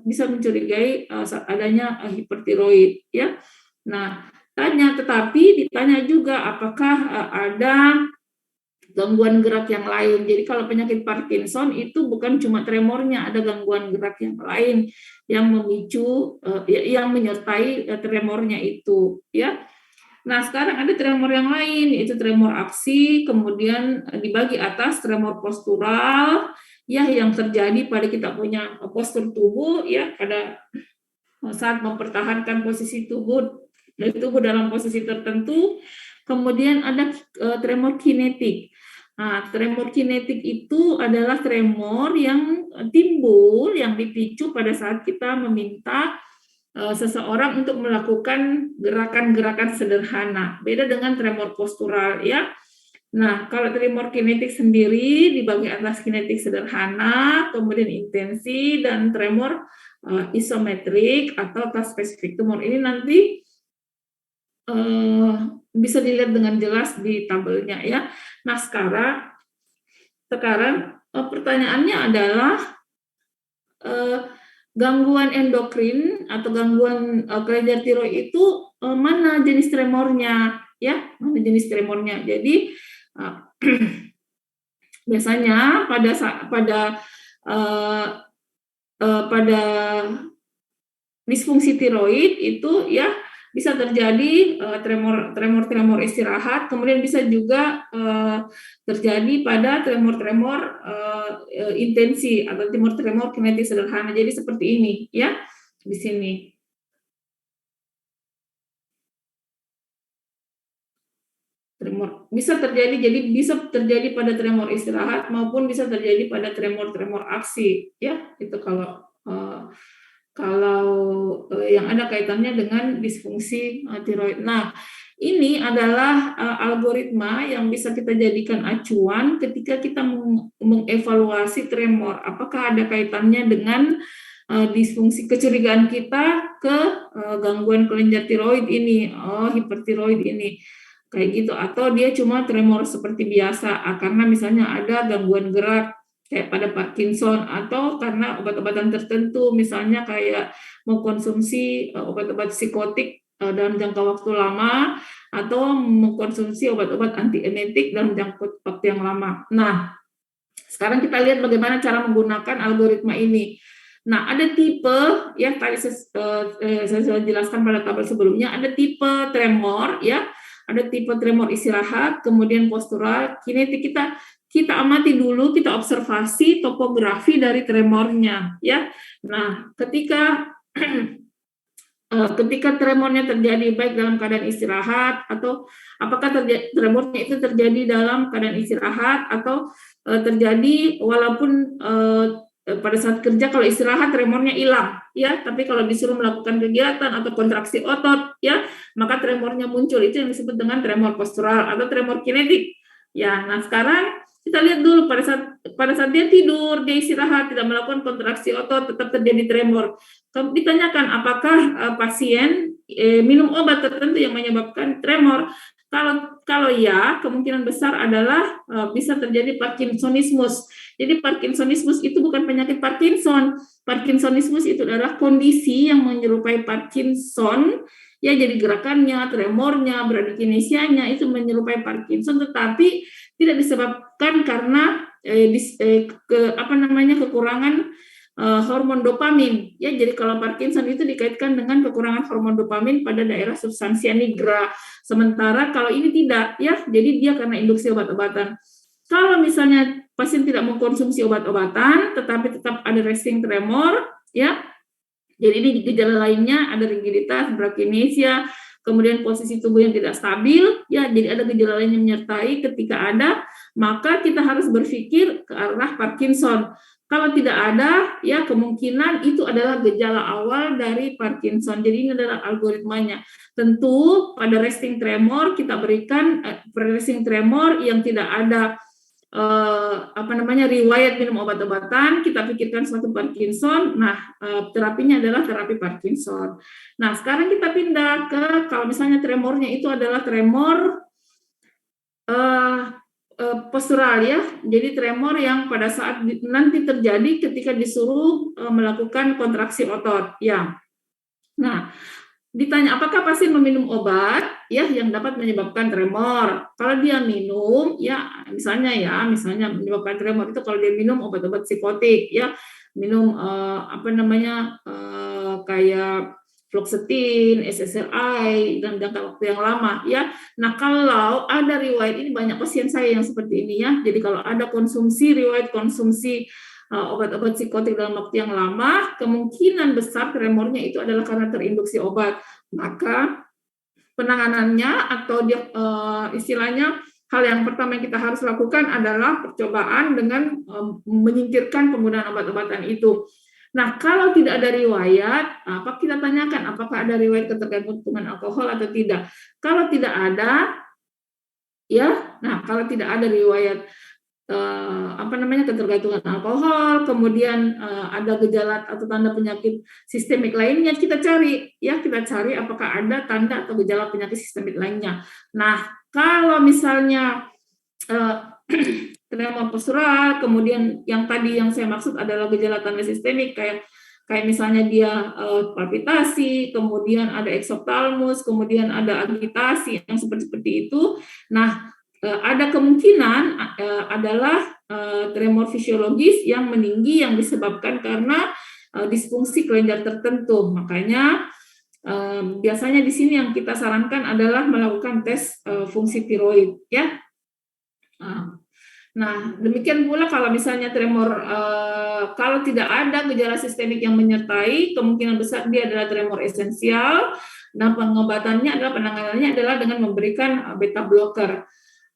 bisa mencurigai adanya hipertiroid, ya. Nah, tetapi ditanya juga apakah ada gangguan gerak yang lain. Jadi kalau penyakit Parkinson itu bukan cuma tremornya, ada gangguan gerak yang lain yang memicu, yang menyertai tremornya itu, ya. Nah, sekarang ada tremor yang lain, yaitu tremor aksi, kemudian dibagi atas tremor postural, ya, yang terjadi pada kita punya postur tubuh, ya, pada saat mempertahankan posisi tubuh dalam posisi tertentu. Kemudian ada tremor kinetik. Nah, tremor kinetik itu adalah tremor yang timbul, yang dipicu pada saat kita meminta seseorang untuk melakukan gerakan-gerakan sederhana. Beda dengan tremor postural, ya. Nah, kalau tremor kinetik sendiri dibagi atas kinetik sederhana, kemudian intensi, dan tremor isometrik atau task spesifik tumor. Ini nanti bisa dilihat dengan jelas di tabelnya, ya. Nah, sekarang pertanyaannya adalah gangguan endokrin atau gangguan kelenjar tiroid itu mana jenis tremornya, ya, mana jenis tremornya. Jadi biasanya pada disfungsi tiroid itu, ya, bisa terjadi tremor istirahat, kemudian bisa juga terjadi pada tremor intensi atau tremor kinetik sederhana. Jadi seperti ini, ya, di sini. Tremor bisa terjadi, jadi bisa terjadi pada tremor istirahat maupun bisa terjadi pada tremor aksi, ya. Itu kalau yang ada kaitannya dengan disfungsi tiroid. Nah, ini adalah algoritma yang bisa kita jadikan acuan ketika kita mengevaluasi tremor. Apakah ada kaitannya dengan disfungsi, kecurigaan kita ke gangguan kelenjar tiroid ini, hipertiroid ini, kayak gitu, atau dia cuma tremor seperti biasa karena misalnya ada gangguan gerak kayak pada Parkinson, atau karena obat-obatan tertentu, misalnya kayak mengkonsumsi obat-obat psikotik dalam jangka waktu lama, atau mengkonsumsi obat-obat antiemetik dalam jangka waktu yang lama. Nah, sekarang kita lihat bagaimana cara menggunakan algoritma ini. Nah, ada tipe, ya, tadi saya sudah jelaskan pada tabel sebelumnya, ada tipe tremor, ya, ada tipe tremor istirahat, kemudian postural, kinetik. Kita amati dulu, kita observasi topografi dari tremornya, ya. Nah, ketika tremornya terjadi baik dalam keadaan istirahat, atau apakah tremornya itu terjadi dalam keadaan istirahat atau terjadi walaupun pada saat kerja, kalau istirahat tremornya hilang, ya, tapi kalau disuruh melakukan kegiatan atau kontraksi otot, ya, maka tremornya muncul. Itu yang disebut dengan tremor postural atau tremor kinetik. Ya, nah sekarang kita lihat dulu pada saat dia tidur, dia istirahat, tidak melakukan kontraksi otot, tetap terjadi tremor. Ditanyakan apakah pasien minum obat tertentu yang menyebabkan tremor. Kalau ya, kemungkinan besar adalah bisa terjadi Parkinsonismus. Jadi Parkinsonismus itu bukan penyakit Parkinson. Parkinsonismus itu adalah kondisi yang menyerupai Parkinson, ya, jadi gerakannya, tremornya, bradikinesianya itu menyerupai Parkinson, tetapi tidak disebabkan karena kekurangan hormon dopamin, ya. Jadi kalau Parkinson itu dikaitkan dengan kekurangan hormon dopamin pada daerah substansia nigra. Sementara kalau ini tidak, ya. Jadi dia karena induksi obat-obatan. Kalau misalnya pasien tidak mengkonsumsi obat-obatan, tetapi tetap ada resting tremor, ya. Jadi ini gejala lainnya ada rigiditas, brakinesia, kemudian posisi tubuh yang tidak stabil, ya. Jadi ada gejala lain yang menyertai. Ketika ada, maka kita harus berpikir ke arah Parkinson. Kalau tidak ada, ya, kemungkinan itu adalah gejala awal dari Parkinson. Jadi ini adalah algoritmanya. Tentu pada resting tremor kita berikan resting tremor yang tidak ada riwayat minum obat-obatan, kita pikirkan suatu Parkinson. Nah, terapinya adalah terapi Parkinson. Nah, sekarang kita pindah ke kalau misalnya tremornya itu adalah tremor postural ya. Jadi tremor yang pada saat nanti terjadi ketika disuruh melakukan kontraksi otot. Ya. Nah, ditanya apakah pasien meminum obat ya yang dapat menyebabkan tremor. Kalau dia minum ya misalnya menyebabkan tremor itu kalau dia minum obat-obat psikotik ya, minum kayak fluoxetine, SSRI dan jangka waktu yang lama ya. Nah, kalau ada riwayat ini banyak pasien saya yang seperti ini ya. Jadi kalau ada riwayat konsumsi obat-obat psikotik dalam waktu yang lama, kemungkinan besar tremornya itu adalah karena terinduksi obat. Maka penanganannya atau istilahnya hal yang pertama yang kita harus lakukan adalah percobaan dengan menyingkirkan penggunaan obat-obatan itu. Nah, kalau tidak ada riwayat, kita tanyakan apakah ada riwayat ketergantungan alkohol atau tidak. Kalau tidak ada, ya, kalau tidak ada riwayat ketergantungan alkohol, kemudian ada gejala atau tanda penyakit sistemik lainnya, kita cari apakah ada tanda atau gejala penyakit sistemik lainnya. Nah, kalau misalnya tremor postural, kemudian yang tadi yang saya maksud adalah gejala tanda sistemik kayak misalnya dia palpitasi, kemudian ada eksoptalmus, kemudian ada agitasi yang seperti itu. Nah, ada kemungkinan adalah tremor fisiologis yang meninggi yang disebabkan karena disfungsi kelenjar tertentu. Makanya biasanya di sini yang kita sarankan adalah melakukan tes fungsi tiroid ya. Nah, demikian pula kalau misalnya tremor, kalau tidak ada gejala sistemik yang menyertai, kemungkinan besar dia adalah tremor esensial. Nah, penanganannya adalah dengan memberikan beta blocker.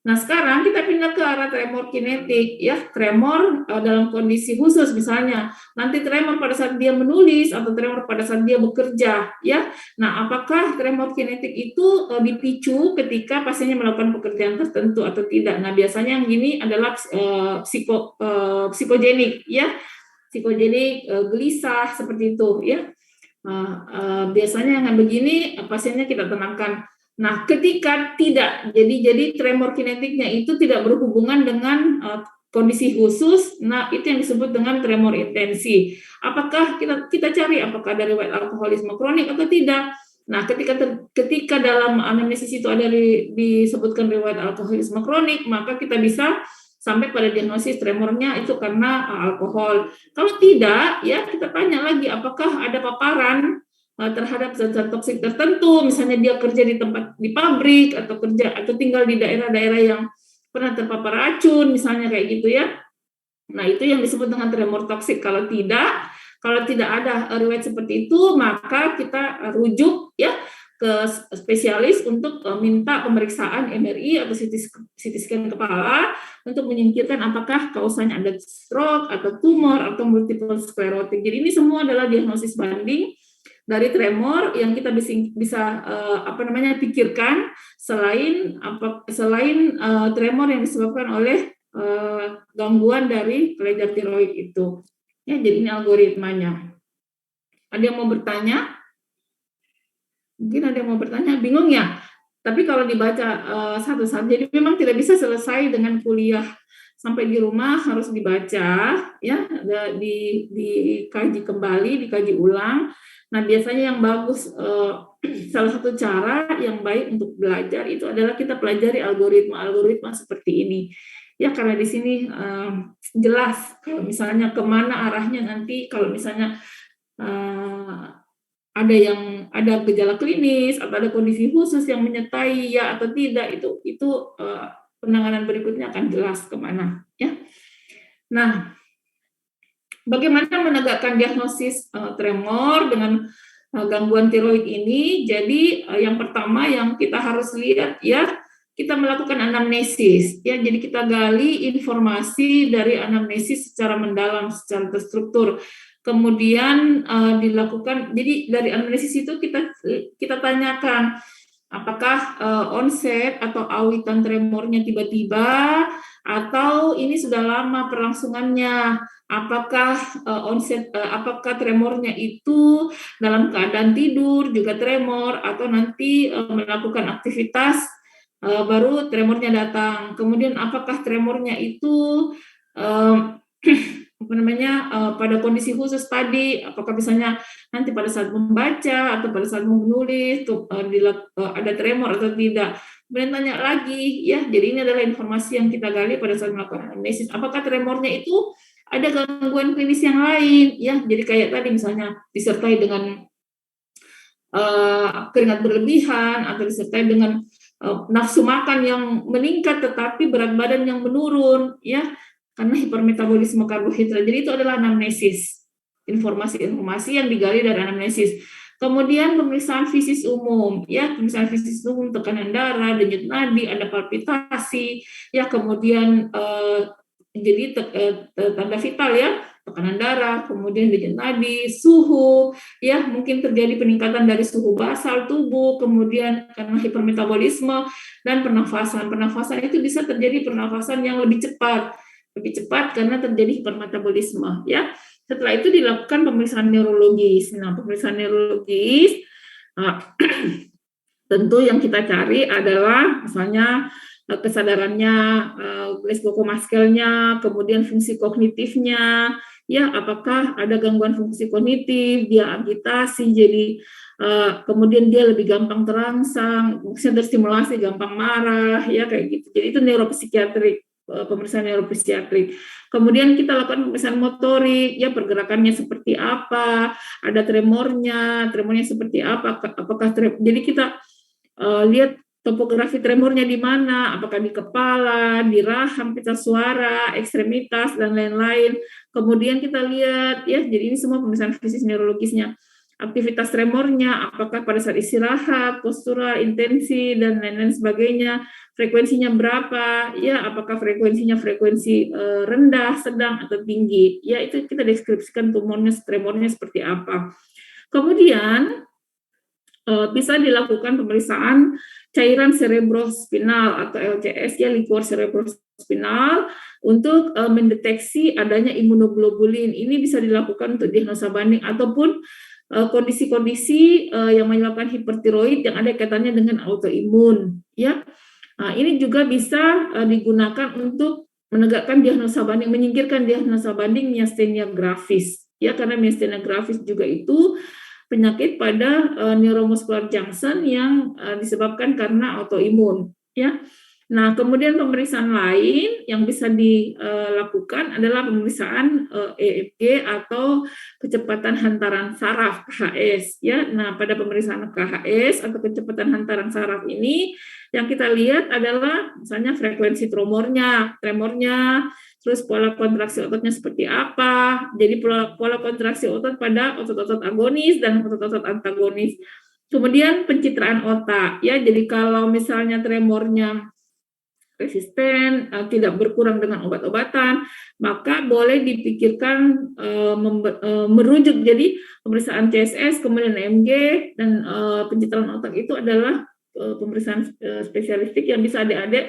Nah, sekarang kita pindah ke arah tremor kinetik, ya, tremor dalam kondisi khusus, misalnya nanti tremor pada saat dia menulis atau tremor pada saat dia bekerja, ya. Nah, apakah tremor kinetik itu dipicu ketika pasiennya melakukan pekerjaan tertentu atau tidak? Nah, biasanya yang ini adalah psikogenik, ya, psikogenik, gelisah seperti itu, ya. Biasanya yang begini pasiennya kita tenangkan. Nah, ketika tidak, jadi tremor kinetiknya itu tidak berhubungan dengan kondisi khusus, nah itu yang disebut dengan tremor intensi. Apakah kita cari apakah ada riwayat alkoholisme kronik atau tidak? Nah, ketika dalam anamnesis itu ada disebutkan riwayat alkoholisme kronik, maka kita bisa sampai pada diagnosis tremornya itu karena alkohol. Kalau tidak, ya kita tanya lagi apakah ada paparan terhadap zat-zat toksik tertentu, misalnya dia kerja di pabrik atau tinggal di daerah-daerah yang pernah terpapar racun, misalnya kayak gitu ya. Nah, itu yang disebut dengan tremor toksik. Kalau tidak ada riwayat seperti itu, maka kita rujuk ya ke spesialis untuk minta pemeriksaan MRI atau CT scan kepala untuk menyingkirkan apakah kausanya ada stroke atau tumor atau multiple sclerotic. Jadi ini semua adalah diagnosis banding dari tremor yang kita bisa pikirkan selain tremor yang disebabkan oleh gangguan dari kelenjar tiroid itu. Ya, jadi ini algoritmanya. Ada yang mau bertanya? Mungkin ada yang mau bertanya, bingung ya? Tapi kalau dibaca satu-satu, jadi memang tidak bisa selesai dengan kuliah. Sampai di rumah harus dibaca, ya, dikaji kembali, dikaji ulang. Nah, biasanya yang bagus, salah satu cara yang baik untuk belajar itu adalah kita pelajari algoritma seperti ini. Ya, karena di sini jelas kalau misalnya kemana arahnya nanti, kalau misalnya ada gejala klinis atau ada kondisi khusus yang menyertai ya atau tidak, itu penanganan berikutnya akan jelas kemana. Ya. Nah, bagaimana menegakkan diagnosis tremor dengan gangguan tiroid ini? Jadi yang pertama yang kita harus lihat ya, kita melakukan anamnesis ya. Jadi kita gali informasi dari anamnesis secara mendalam, secara terstruktur. Kemudian dilakukan, jadi dari anamnesis itu kita tanyakan apakah onset atau awitan tremornya tiba-tiba atau ini sudah lama perlangsungannya, apakah apakah tremornya itu dalam keadaan tidur juga tremor, atau nanti melakukan aktivitas baru tremornya datang. Kemudian apakah tremornya itu apa namanya pada kondisi khusus tadi, apakah misalnya nanti pada saat membaca atau pada saat menulis tuh ada tremor atau tidak. Kemudian tanya lagi, ya, jadi ini adalah informasi yang kita gali pada saat melakukan anamnesis. Apakah tremornya itu ada gangguan klinis yang lain, ya? Jadi kayak tadi misalnya disertai dengan keringat berlebihan atau disertai dengan nafsu makan yang meningkat tetapi berat badan yang menurun, ya, karena hipermetabolisme karbohidrat. Jadi itu adalah anamnesis, informasi-informasi yang digali dari anamnesis. Kemudian pemeriksaan fisis umum, ya, pemeriksaan fisis umum, tekanan darah, denyut nadi, ada palpitasi, ya, kemudian jadi tanda vital, ya, tekanan darah, kemudian denyut nadi, suhu, ya, mungkin terjadi peningkatan dari suhu basal tubuh, kemudian karena hipermetabolisme dan pernafasan. Pernafasan itu bisa terjadi pernafasan yang lebih cepat karena terjadi hipermetabolisme, ya. Setelah itu dilakukan pemeriksaan neurologis. Nah, pemeriksaan neurologis tentu yang kita cari adalah misalnya kesadarannya, Glasgow Coma Scale-nya, kemudian fungsi kognitifnya, ya, apakah ada gangguan fungsi kognitif, dia agitasi, jadi kemudian dia lebih gampang terangsang, maksudnya terstimulasi, gampang marah, ya, kayak gitu. Jadi itu neuropsikiatrik, pemeriksaan neuropsikiatrik. Kemudian kita lakukan pemeriksaan motorik, ya, pergerakannya seperti apa, ada tremornya seperti apa, apakah jadi kita lihat topografi tremornya di mana, apakah di kepala, di rahang, pita suara, ekstremitas, dan lain-lain. Kemudian kita lihat, ya, jadi ini semua pemeriksaan fisik neurologisnya. Aktivitas tremornya, apakah pada saat istirahat, postural, intensi, dan lain-lain sebagainya, frekuensinya berapa, ya, apakah frekuensinya frekuensi rendah, sedang, atau tinggi. Ya, itu kita deskripsikan tumornya, tremornya seperti apa. Kemudian bisa dilakukan pemeriksaan cairan cerebrospinal atau LCS, ya, liquor cerebrospinal, untuk mendeteksi adanya imunoglobulin. Ini bisa dilakukan untuk diagnosa banding ataupun kondisi-kondisi yang menyebabkan hipertiroid yang ada kaitannya dengan autoimun, ya. Nah, ini juga bisa digunakan untuk menegakkan diagnosa banding, menyingkirkan diagnosa banding miastenia gravis, ya, karena miastenia gravis juga itu penyakit pada neuromuscular junction yang disebabkan karena autoimun, ya. Nah, kemudian pemeriksaan lain yang bisa dilakukan adalah pemeriksaan EEG atau kecepatan hantaran saraf, KHS, ya. Nah, pada pemeriksaan KHS atau kecepatan hantaran saraf ini yang kita lihat adalah misalnya frekuensi tremornya, terus pola kontraksi ototnya seperti apa. Jadi pola kontraksi otot pada otot-otot agonis dan otot-otot antagonis. Kemudian pencitraan otak, ya. Jadi kalau misalnya tremornya resisten, tidak berkurang dengan obat-obatan, maka boleh dipikirkan merujuk. Jadi pemeriksaan CSS, kemudian EMG, dan pencitraan otak itu adalah pemeriksaan spesialistik yang bisa adik-adik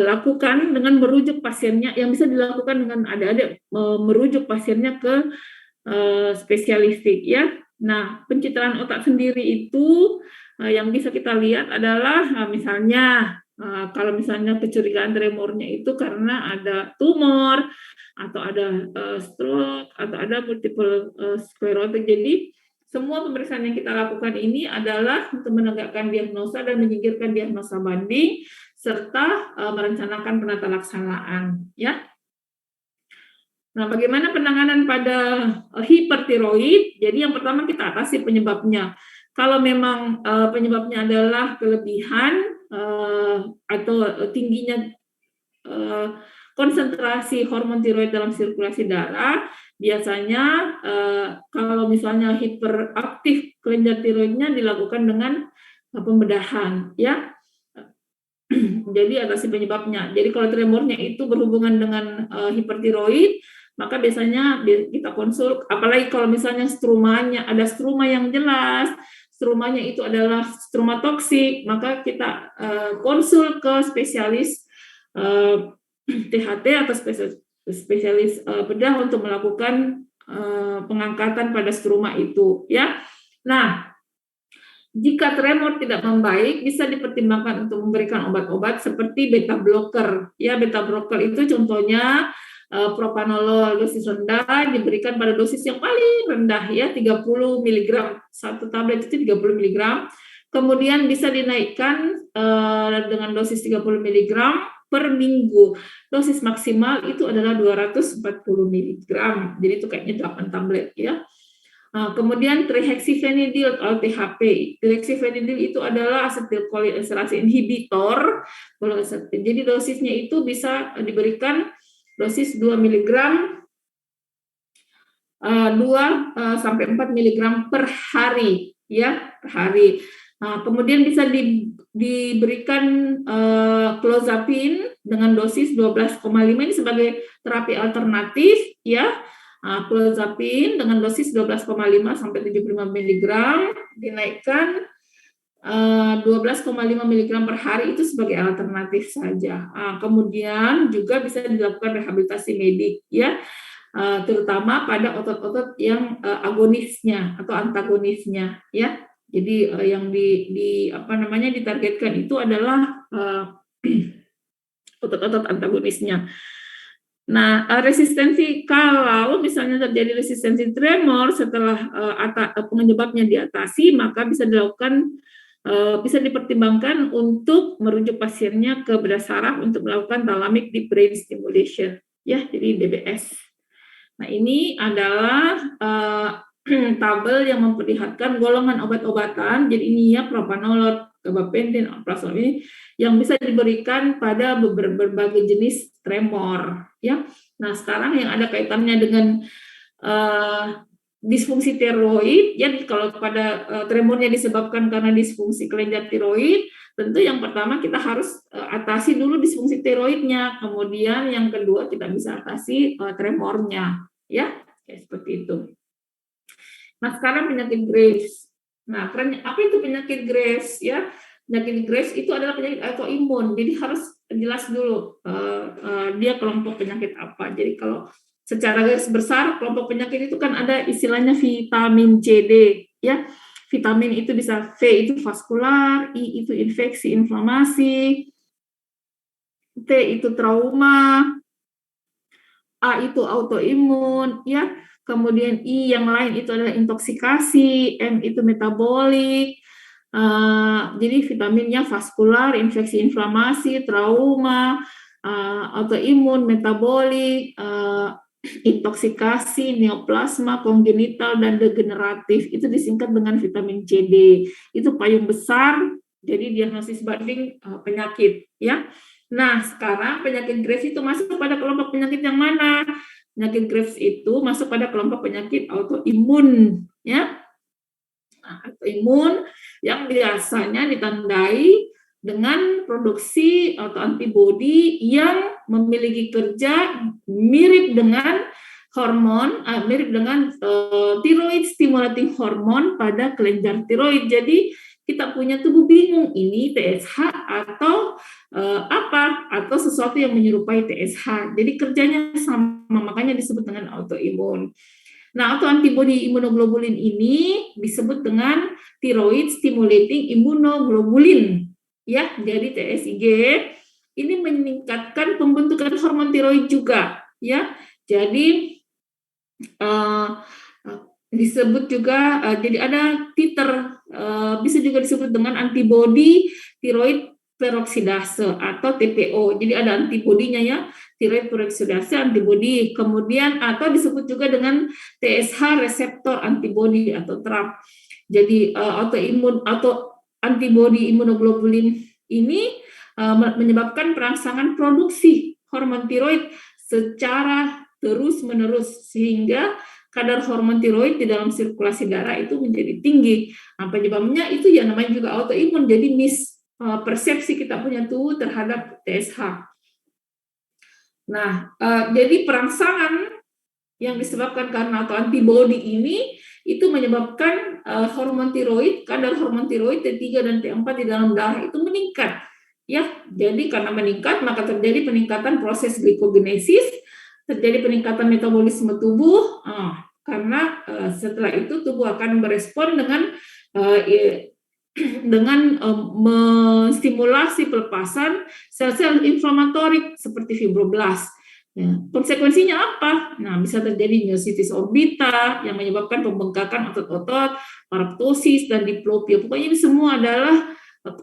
lakukan dengan merujuk pasiennya, yang bisa dilakukan dengan adik-adik merujuk pasiennya ke spesialistik, ya. Nah, pencitraan otak sendiri itu yang bisa kita lihat adalah misalnya kalau misalnya kecurigaan tremornya itu karena ada tumor atau ada stroke atau ada multiple sclerosis. Jadi semua pemeriksaan yang kita lakukan ini adalah untuk menegakkan diagnosa dan menyingkirkan diagnosa banding serta merencanakan penata laksanaan, ya. Nah, bagaimana penanganan pada hipertiroid? Jadi yang pertama kita atasi penyebabnya. Kalau memang penyebabnya adalah kelebihan atau tingginya konsentrasi hormon tiroid dalam sirkulasi darah, biasanya kalau misalnya hiperaktif kelenjar tiroidnya dilakukan dengan pembedahan, ya. Jadi atasi penyebabnya. Jadi kalau tremornya itu berhubungan dengan hipertiroid, maka biasanya kita konsul, apalagi kalau misalnya strumanya ada struma yang jelas, strumanya itu adalah struma toksik, maka kita konsul ke spesialis THT atau spesialis bedah untuk melakukan pengangkatan pada struma itu, ya. Nah, jika tremor tidak membaik, bisa dipertimbangkan untuk memberikan obat-obat seperti beta blocker. Ya, beta blocker itu contohnya propanolol dosis rendah diberikan pada dosis yang paling rendah, ya, 30 mg. Satu tablet itu 30 mg. Kemudian bisa dinaikkan dengan dosis 30 mg per minggu. Dosis maksimal itu adalah 240 mg. Jadi itu kayaknya 8 tablet, ya. Kemudian trihexyphenidyl atau THP. Trihexyphenidyl itu adalah asetylcholinesterase inhibitor. Jadi dosisnya itu bisa diberikan dosis 2 mg 2 sampai 4 mg per hari, ya, per hari. Kemudian bisa diberikan clozapine dengan dosis 12,5 ini sebagai terapi alternatif, ya. Clozapine dengan dosis 12,5 sampai 75 mg dinaikkan 12,5 mg per hari itu sebagai alternatif saja. Kemudian juga bisa dilakukan rehabilitasi medik, ya, terutama pada otot-otot yang agonisnya atau antagonisnya, ya. Jadi yang ditargetkan itu adalah otot-otot antagonisnya. Nah, resistensi, kalau misalnya terjadi resistensi tremor setelah penyebabnya diatasi, maka bisa dipertimbangkan untuk merujuk pasiennya ke bedah saraf untuk melakukan thalamic deep brain stimulation, ya, jadi DBS. Nah, ini adalah tabel yang memperlihatkan golongan obat-obatan. Jadi ini ya propanolol, gabapentin, alprazolam ini yang bisa diberikan pada berbagai jenis tremor, ya. Nah, sekarang yang ada kaitannya dengan disfungsi tiroid, ya, kalau pada tremornya disebabkan karena disfungsi kelenjar tiroid, tentu yang pertama kita harus atasi dulu disfungsi tiroidnya, kemudian yang kedua kita bisa atasi tremornya, ya, kayak seperti itu. Nah, sekarang penyakit Graves. Nah, apa itu penyakit Graves, ya? Penyakit Graves itu adalah penyakit autoimun. Jadi harus jelas dulu dia kelompok penyakit apa. Jadi kalau secara garis besar kelompok penyakit itu kan ada istilahnya vitamin CD, ya. Vitamin itu bisa V itu vaskular, I itu infeksi, inflamasi, T itu trauma, A itu autoimun, ya. Kemudian I yang lain itu adalah intoksikasi, M itu metabolik. Jadi vitaminnya vaskular, infeksi, inflamasi, trauma, autoimun, metabolik, intoksikasi, neoplasma, kongenital, dan degeneratif. Itu disingkat dengan vitamin CD. Itu payung besar, jadi diagnosis banding penyakit, ya. Nah, sekarang penyakit Graves itu masuk pada kelompok penyakit yang mana? Penyakit Graves itu masuk pada kelompok penyakit autoimun, ya. Nah, autoimun yang biasanya ditandai dengan produksi atau antibodi yang memiliki kerja mirip dengan hormon, mirip dengan thyroid stimulating hormone pada kelenjar tiroid. Jadi kita punya tubuh bingung ini TSH atau apa, atau sesuatu yang menyerupai TSH. Jadi kerjanya sama, makanya disebut dengan autoimun. Nah, autoantibodi imunoglobulin ini disebut dengan thyroid stimulating immunoglobulin, ya. Jadi TSIG ini meningkatkan pembentukan hormon tiroid juga, ya. Jadi disebut juga jadi ada titer, bisa juga disebut dengan antibodi tiroid peroksidase atau TPO. Jadi ada antibodinya, ya, tiroid peroksidase antibodi. Kemudian atau disebut juga dengan TSH reseptor antibodi atau TRAP. Jadi autoimun atau antibodi imunoglobulin ini menyebabkan perangsangan produksi hormon tiroid secara terus-menerus sehingga kadar hormon tiroid di dalam sirkulasi darah itu menjadi tinggi. Nah, penyebabnya itu ya namanya juga autoimun. Jadi persepsi kita punya tubuh terhadap TSH. Nah, jadi perangsangan yang disebabkan karena autoantibodi ini itu menyebabkan hormon tiroid, kadar hormon tiroid T3 dan T4 di dalam darah itu meningkat, ya. Jadi karena meningkat maka terjadi peningkatan proses glikogenesis, terjadi peningkatan metabolisme tubuh. Karena setelah itu tubuh akan berespon dengan menstimulasi pelepasan sel-sel inflamatorik seperti fibroblast. Ya, konsekuensinya apa? Nah, bisa terjadi myositis orbita yang menyebabkan pembengkakan otot-otot, paraptosis, dan diplopia. Pokoknya ini semua adalah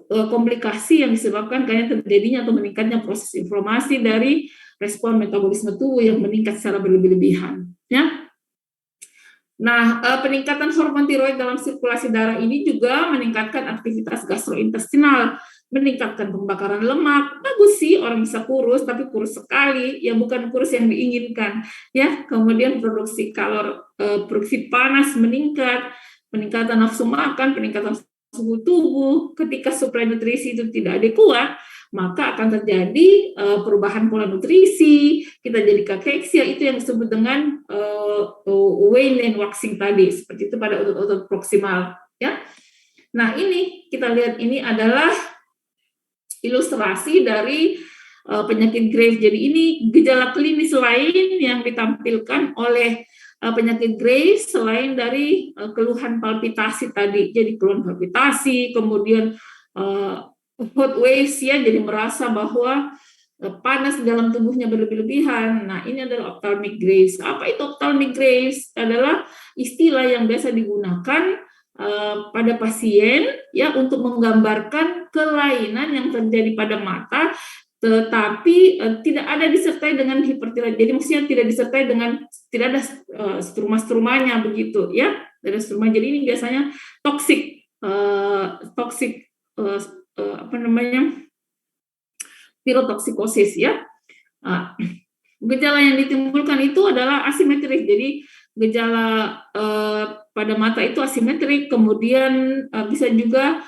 komplikasi yang disebabkan karena terjadinya atau meningkatnya proses inflamasi dari respon metabolisme tubuh yang meningkat secara berlebih-lebihan. Ya. Nah, peningkatan hormon tiroid dalam sirkulasi darah ini juga meningkatkan aktivitas gastrointestinal, meningkatkan pembakaran lemak. Bagus sih orang bisa kurus, tapi kurus sekali, ya bukan kurus yang diinginkan. Ya, kemudian produksi panas meningkat, peningkatan nafsu makan, peningkatan suhu tubuh. Ketika suplai nutrisi itu tidak adekuat, maka akan terjadi perubahan pola nutrisi, kita jadi kakeksia, itu yang disebut dengan wane and waxing tadi, seperti itu pada otot-otot proksimal, ya. Nah, ini kita lihat, ini adalah ilustrasi dari penyakit Graves. Jadi ini gejala klinis lain yang ditampilkan oleh penyakit Graves selain dari keluhan palpitasi tadi. Jadi keluhan palpitasi, kemudian hot waves, ya, jadi merasa bahwa panas di dalam tubuhnya berlebih-lebihan. Nah, ini adalah ophthalmic Graves. Apa itu ophthalmic Graves? Adalah istilah yang biasa digunakan pada pasien, ya, untuk menggambarkan kelainan yang terjadi pada mata, tetapi tidak ada disertai dengan hipertiroid. Jadi maksudnya tidak ada struma-strumanya begitu, ya. Tidak ada struma. Jadi ini biasanya toksik pirotoksikosis, ya. Gejala yang ditimbulkan itu adalah asimetrik. Jadi gejala pada mata itu asimetrik, kemudian bisa juga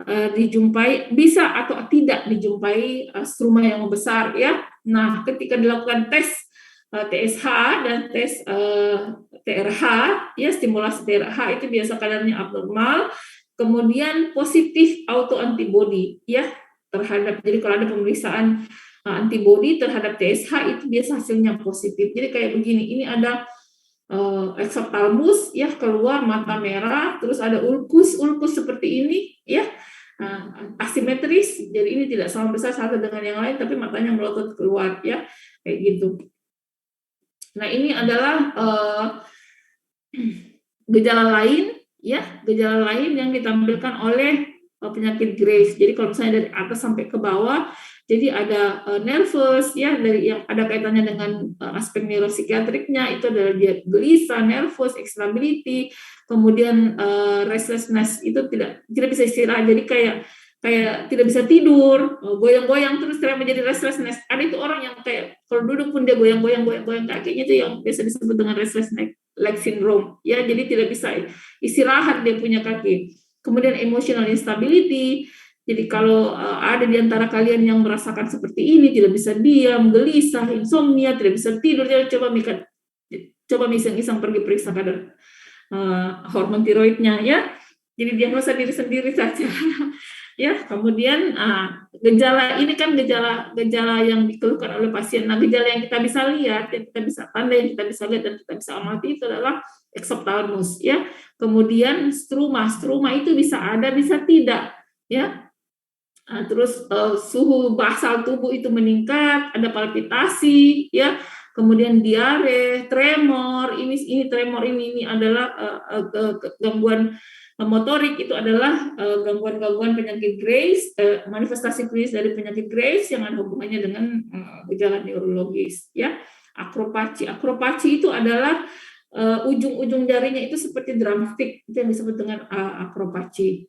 dijumpai, bisa atau tidak dijumpai struma yang besar, ya. Nah, ketika dilakukan tes TSH dan tes TRH, ya, stimulasi TRH itu biasa kadarnya abnormal, kemudian positif autoantibody, ya, terhadap, jadi kalau ada pemeriksaan antibody terhadap TSH itu biasa hasilnya positif. Jadi kayak begini, ini ada exophthalmos, ya, keluar mata merah, terus ada ulkus seperti ini, ya, asimetris. Jadi ini tidak sama besar satu dengan yang lain, tapi matanya melotot keluar, ya, kayak gitu. Nah, ini adalah gejala lain, ya, gejala lain yang ditampilkan oleh penyakit Graves. Jadi kalau misalnya dari atas sampai ke bawah, jadi ada nervous, ya, dari yang ada kaitannya dengan aspek neuropsikiatriknya, itu adalah dia gelisah, nervous, excitability, kemudian restlessness, itu tidak bisa istirahat, jadi kayak tidak bisa tidur, goyang-goyang terus terang menjadi restlessness. Ada itu orang yang kayak kalau duduk pun dia goyang kakinya, itu yang biasa disebut dengan restless leg syndrome, ya. Jadi tidak bisa istirahat dia punya kaki. Kemudian emotional instability. Jadi kalau ada di antara kalian yang merasakan seperti ini, tidak bisa diam, gelisah, insomnia, tidak bisa tidur, coba iseng-iseng pergi periksa kadar hormon tiroidnya, ya. Jadi diagnosa diri sendiri saja. Ya, kemudian gejala ini kan gejala yang dikeluhkan oleh pasien. Nah, gejala yang kita bisa lihat, yang kita bisa tanda, yang kita bisa lihat dan kita bisa amati itu adalah exophthalmos, ya. Kemudian struma itu bisa ada, bisa tidak, ya. Terus suhu basal tubuh itu meningkat, ada palpitasi, ya. Kemudian diare, tremor, ini tremor ini adalah gangguan motorik, itu adalah gangguan-gangguan penyakit Graves, manifestasi klinis dari penyakit Graves yang ada hubungannya dengan gejala neurologis, ya. Akropaci itu adalah ujung-ujung jarinya itu seperti drumstick, itu yang disebut dengan akropaci.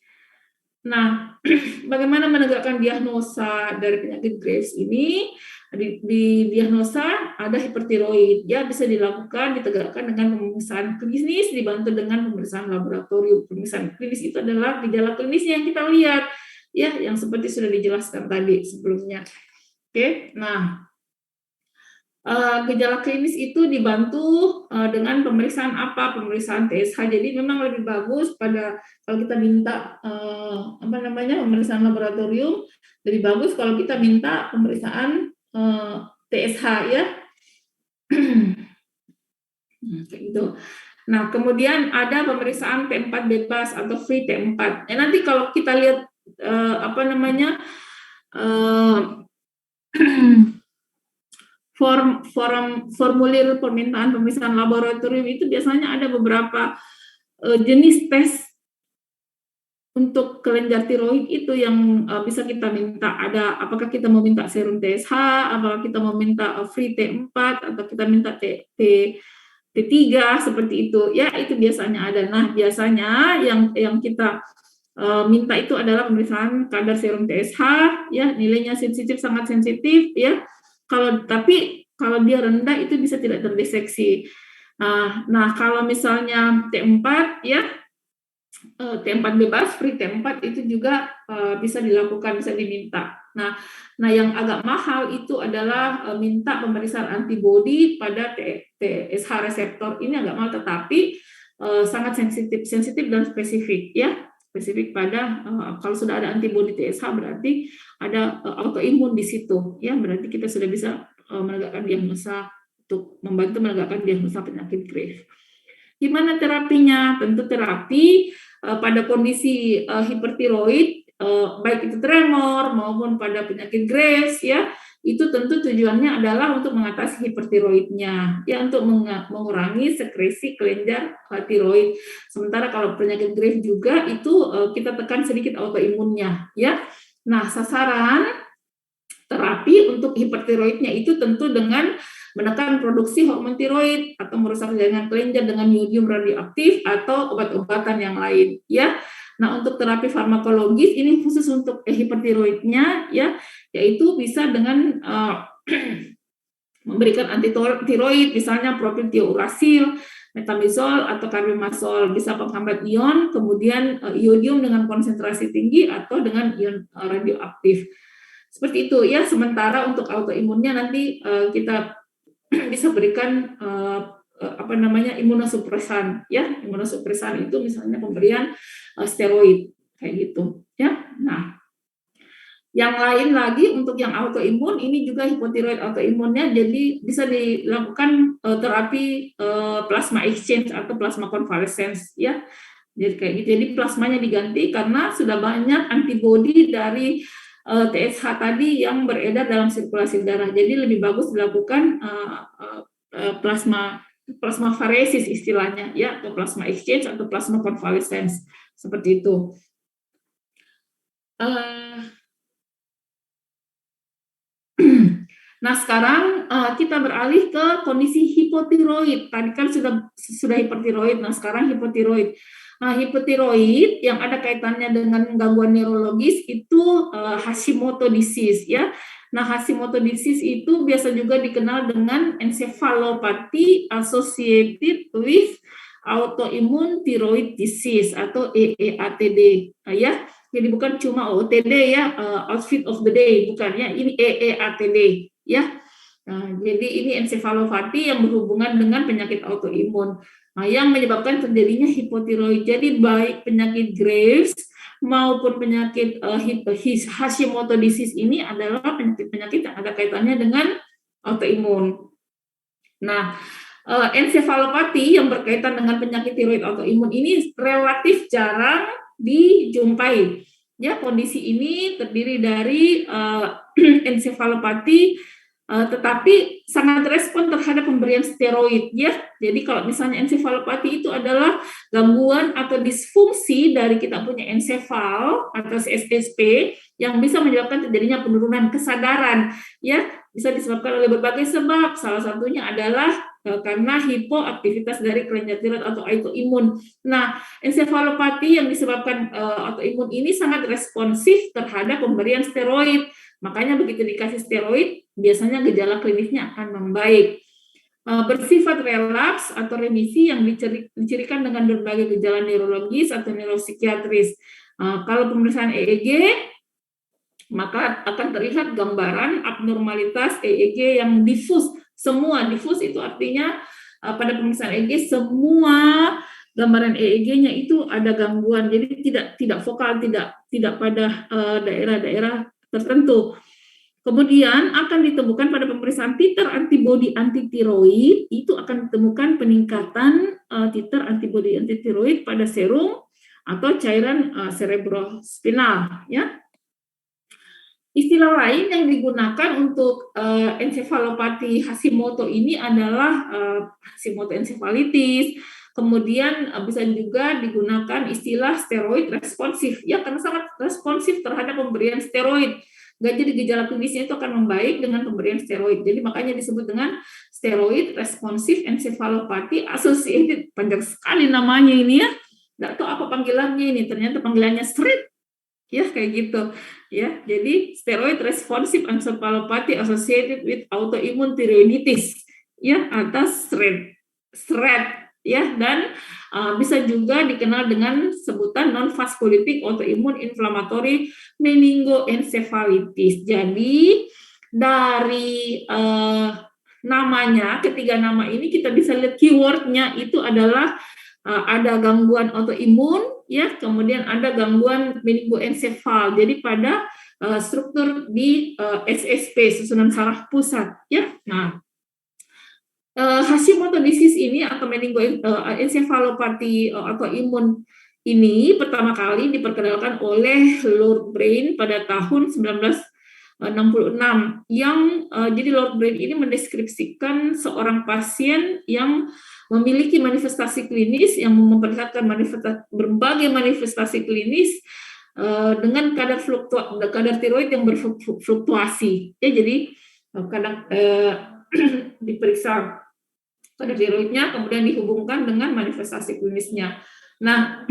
Nah, bagaimana menegakkan diagnosa dari penyakit Graves ini? Di diagnosa ada hipertiroid, ya, bisa dilakukan, ditegakkan dengan pemeriksaan klinis dibantu dengan pemeriksaan laboratorium. Pemeriksaan klinis itu adalah gejala klinis yang kita lihat, ya, yang seperti sudah dijelaskan tadi sebelumnya. Oke, nah, Gejala klinis itu dibantu dengan pemeriksaan apa? Pemeriksaan TSH. Jadi memang lebih bagus kalau kita minta pemeriksaan laboratorium, lebih bagus kalau kita minta pemeriksaan TSH ya. Kayak gitu. Nah, kemudian ada pemeriksaan T4 bebas atau free T4. Nanti kalau kita lihat formulir permintaan pemeriksaan laboratorium itu biasanya ada beberapa jenis tes untuk kelenjar tiroid itu yang bisa kita minta. Ada apakah kita mau minta serum TSH, apakah kita mau minta free T4 atau kita minta T3 seperti itu. Ya, itu biasanya ada. Nah, biasanya yang kita minta itu adalah pemeriksaan kadar serum TSH, ya, nilainya sensitif, sangat sensitif, ya. Tapi kalau dia rendah itu bisa tidak terdeteksi. Nah, kalau misalnya T4, ya, T4 bebas, free T4 itu juga bisa dilakukan, bisa diminta. Nah, yang agak mahal itu adalah minta pemeriksaan antibodi pada TSH reseptor. Ini agak mahal, tetapi sangat sensitif dan spesifik, ya. Spesifik pada kalau sudah ada antibodi TSH berarti ada autoimun di situ, ya. Berarti kita sudah bisa menegakkan diagnosa untuk membantu menegakkan diagnosa penyakit Graves. Gimana terapinya? Tentu terapi pada kondisi hipertiroid, baik itu tremor maupun pada penyakit Graves, ya, itu tentu tujuannya adalah untuk mengatasi hipertiroidnya, ya, untuk mengurangi sekresi kelenjar tiroid. Sementara kalau penyakit Graves juga itu kita tekan sedikit autoimunnya, ya. Nah, sasaran terapi untuk hipertiroidnya itu tentu dengan menekan produksi hormon tiroid atau merusak jaringan kelenjar dengan iodium radioaktif atau obat-obatan yang lain, ya. Nah, untuk terapi farmakologis ini khusus untuk hipertiroidnya, ya, yaitu bisa dengan memberikan antitiroid, misalnya propiltiourasil, metamizol atau carbimazole, bisa penghambat ion, kemudian iodium dengan konsentrasi tinggi atau dengan ion radioaktif. Seperti itu, ya. Sementara untuk autoimunnya nanti kita bisa berikan imunosupresan, ya. Imunosupresan itu misalnya pemberian steroid kayak gitu, ya. Nah, yang lain lagi untuk yang autoimun ini juga hipotiroid autoimunnya, jadi bisa dilakukan terapi plasma exchange atau plasma convalescence, ya. Jadi kayak gitu. Jadi plasmanya diganti karena sudah banyak antibodi dari TSH tadi yang beredar dalam sirkulasi darah. Jadi lebih bagus dilakukan plasmafaresis istilahnya, ya, atau plasma exchange atau plasma convalescence seperti itu. Nah, sekarang kita beralih ke kondisi hipotiroid. Tadi kan sudah hipertiroid. Nah, sekarang hipotiroid. Nah, hipotiroid yang ada kaitannya dengan gangguan neurologis itu Hashimoto disease, ya. Nah, Hashimoto disease itu biasa juga dikenal dengan encephalopathy associated with autoimmune thyroid disease atau EEATD, ya. Jadi bukan cuma OOTD, ya, outfit of the day, bukan, ya. Ini EEATD, ya. Nah, jadi ini encephalopathy yang berhubungan dengan penyakit autoimun. Nah, yang menyebabkan terjadinya hipotiroid. Jadi baik penyakit Graves maupun penyakit Hashimoto disease ini adalah penyakit-penyakit yang ada kaitannya dengan autoimun. Nah, encephalopathy yang berkaitan dengan penyakit tiroid autoimun ini relatif jarang dijumpai. Ya, kondisi ini terdiri dari encephalopathy tetapi sangat respon terhadap pemberian steroid, ya. Jadi kalau misalnya encephalopathy itu adalah gangguan atau disfungsi dari kita punya encefal atau SSP yang bisa menyebabkan terjadinya penurunan kesadaran, ya. Bisa disebabkan oleh berbagai sebab. Salah satunya adalah karena hipoaktivitas dari kelenjar tiroid atau autoimun. Nah, encephalopathy yang disebabkan autoimun ini sangat responsif terhadap pemberian steroid. Makanya begitu dikasih steroid, biasanya gejala klinisnya akan membaik. Bersifat relapse atau remisi yang dicirikan dengan berbagai gejala neurologis atau neuropsikiatris. Kalau pemeriksaan EEG, maka akan terlihat gambaran abnormalitas EEG yang difus Semua diffuse itu artinya pada pemeriksaan EEG semua gambaran EEG-nya itu ada gangguan, jadi tidak vokal, tidak pada daerah-daerah tertentu. Kemudian akan ditemukan pada pemeriksaan titer antibodi antitiroid, itu akan ditemukan peningkatan titer antibodi antitiroid pada serum atau cairan cerebrospinal, ya. Istilah lain yang digunakan untuk ensefalopati Hashimoto ini adalah Hashimoto encephalitis. Kemudian bisa juga digunakan istilah steroid responsif, ya, karena sangat responsif terhadap pemberian steroid. Jadi gejala klinisnya itu akan membaik dengan pemberian steroid. Jadi makanya disebut dengan steroid responsif encephalopathy associated. Panjang sekali namanya ini, ya. Nggak tahu apa panggilannya ini. Ternyata panggilannya STRIP, ya, kayak gitu, ya. Jadi steroid responsive encephalopathy associated with autoimmune thyroiditis, ya, atau STRET, ya, dan bisa juga dikenal dengan sebutan non-vasculitic autoimmune inflammatory meningoencephalitis. Jadi dari namanya, ketiga nama ini kita bisa lihat keywordnya itu adalah ada gangguan autoimun, ya, kemudian ada gangguan meningoencephal. Jadi pada struktur di SSP, susunan saraf pusat, ya. Nah, Hashimoto disease ini atau meningoencephalopathy autoimun ini pertama kali diperkenalkan oleh Lord Brain pada tahun 1966. Jadi Lord Brain ini mendeskripsikan seorang pasien yang memiliki manifestasi klinis yang memperlihatkan berbagai manifestasi klinis dengan kadar tiroid yang berfluktuasi. Ya, jadi kadang diperiksa kadar tiroidnya, kemudian dihubungkan dengan manifestasi klinisnya. Nah,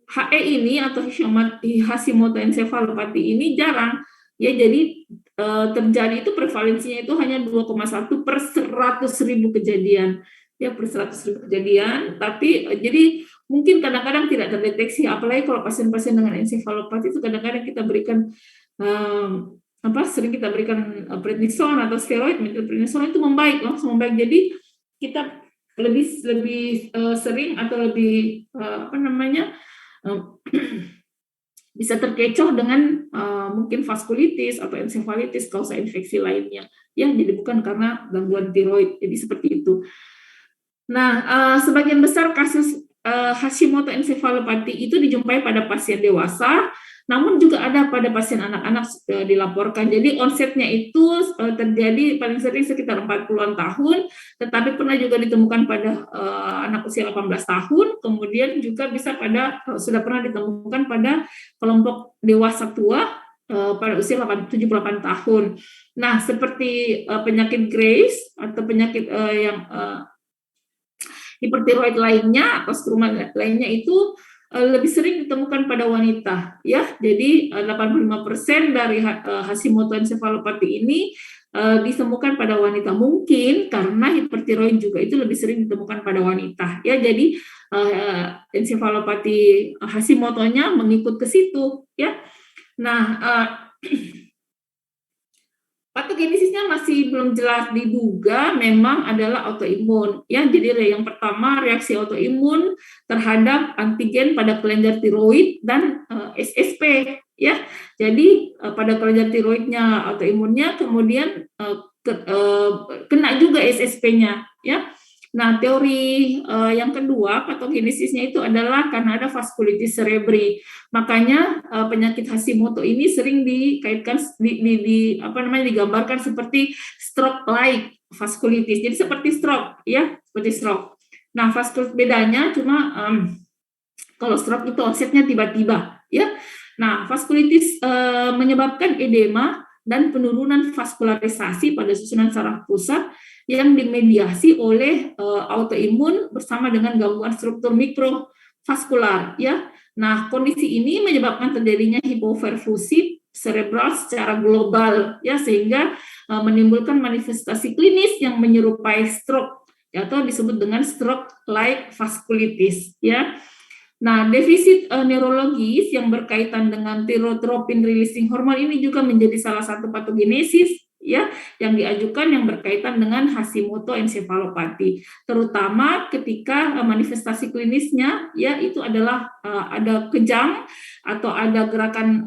HE ini atau Hashimoto encephalopathy ini jarang, ya, jadi terjadi itu prevalensinya itu hanya 2,1 per 100.000 kejadian, ya, per 100.000 kejadian. Tapi jadi mungkin kadang-kadang tidak terdeteksi, apalagi kalau pasien-pasien dengan encephalopathy itu kadang-kadang kita berikan sering kita berikan prednisone atau steroid, prednisone itu langsung membaik. Jadi kita lebih sering atau lebih bisa terkecoh dengan mungkin vaskulitis atau encephalitis kausa infeksi lainnya, ya, jadi bukan karena gangguan tiroid. Jadi seperti itu. Nah, sebagian besar kasus Hashimoto encephalopathy itu dijumpai pada pasien dewasa, namun juga ada pada pasien anak-anak dilaporkan. Jadi onsetnya itu terjadi paling sering sekitar 40-an tahun, tetapi pernah juga ditemukan pada anak usia 18 tahun, kemudian juga bisa sudah pernah ditemukan pada kelompok dewasa tua pada usia 78 tahun. Nah, seperti penyakit Graves atau penyakit yang hipertiroid lainnya atau struma lainnya itu lebih sering ditemukan pada wanita, ya. Jadi 85% dari Hashimoto encephalopathy ini ditemukan pada wanita, mungkin karena hipertiroid juga itu lebih sering ditemukan pada wanita, ya. Jadi encephalopathy Hashimoto-nya mengikut ke situ, ya. Nah, patogenesisnya masih belum jelas, diduga memang adalah autoimun, ya. Jadi yang pertama reaksi autoimun terhadap antigen pada kelenjar tiroid dan SSP, ya. Jadi pada kelenjar tiroidnya autoimunnya, kemudian kena juga SSP-nya, ya. Nah, teori yang kedua patogenesisnya itu adalah karena ada vaskulitis cerebri. Makanya penyakit Hashimoto ini sering dikaitkan digambarkan seperti stroke-like vaskulitis. Jadi seperti stroke, ya, seperti stroke. Nah, vaskulitis bedanya cuma kalau stroke itu onsetnya tiba-tiba, ya. Nah, vaskulitis menyebabkan edema dan penurunan vaskularisasi pada susunan saraf pusat yang dimediasi oleh autoimun bersama dengan gangguan struktur mikrovaskular, ya. Nah, kondisi ini menyebabkan terjadinya hipoperfusi cerebral secara global, ya, sehingga menimbulkan manifestasi klinis yang menyerupai stroke, ya, atau disebut dengan stroke-like vaskulitis, ya. Nah, defisit neurologis yang berkaitan dengan tyrotropin releasing hormone ini juga menjadi salah satu patogenesis, ya yang diajukan yang berkaitan dengan Hashimoto encephalopathy, terutama ketika manifestasi klinisnya ya itu adalah ada kejang atau ada gerakan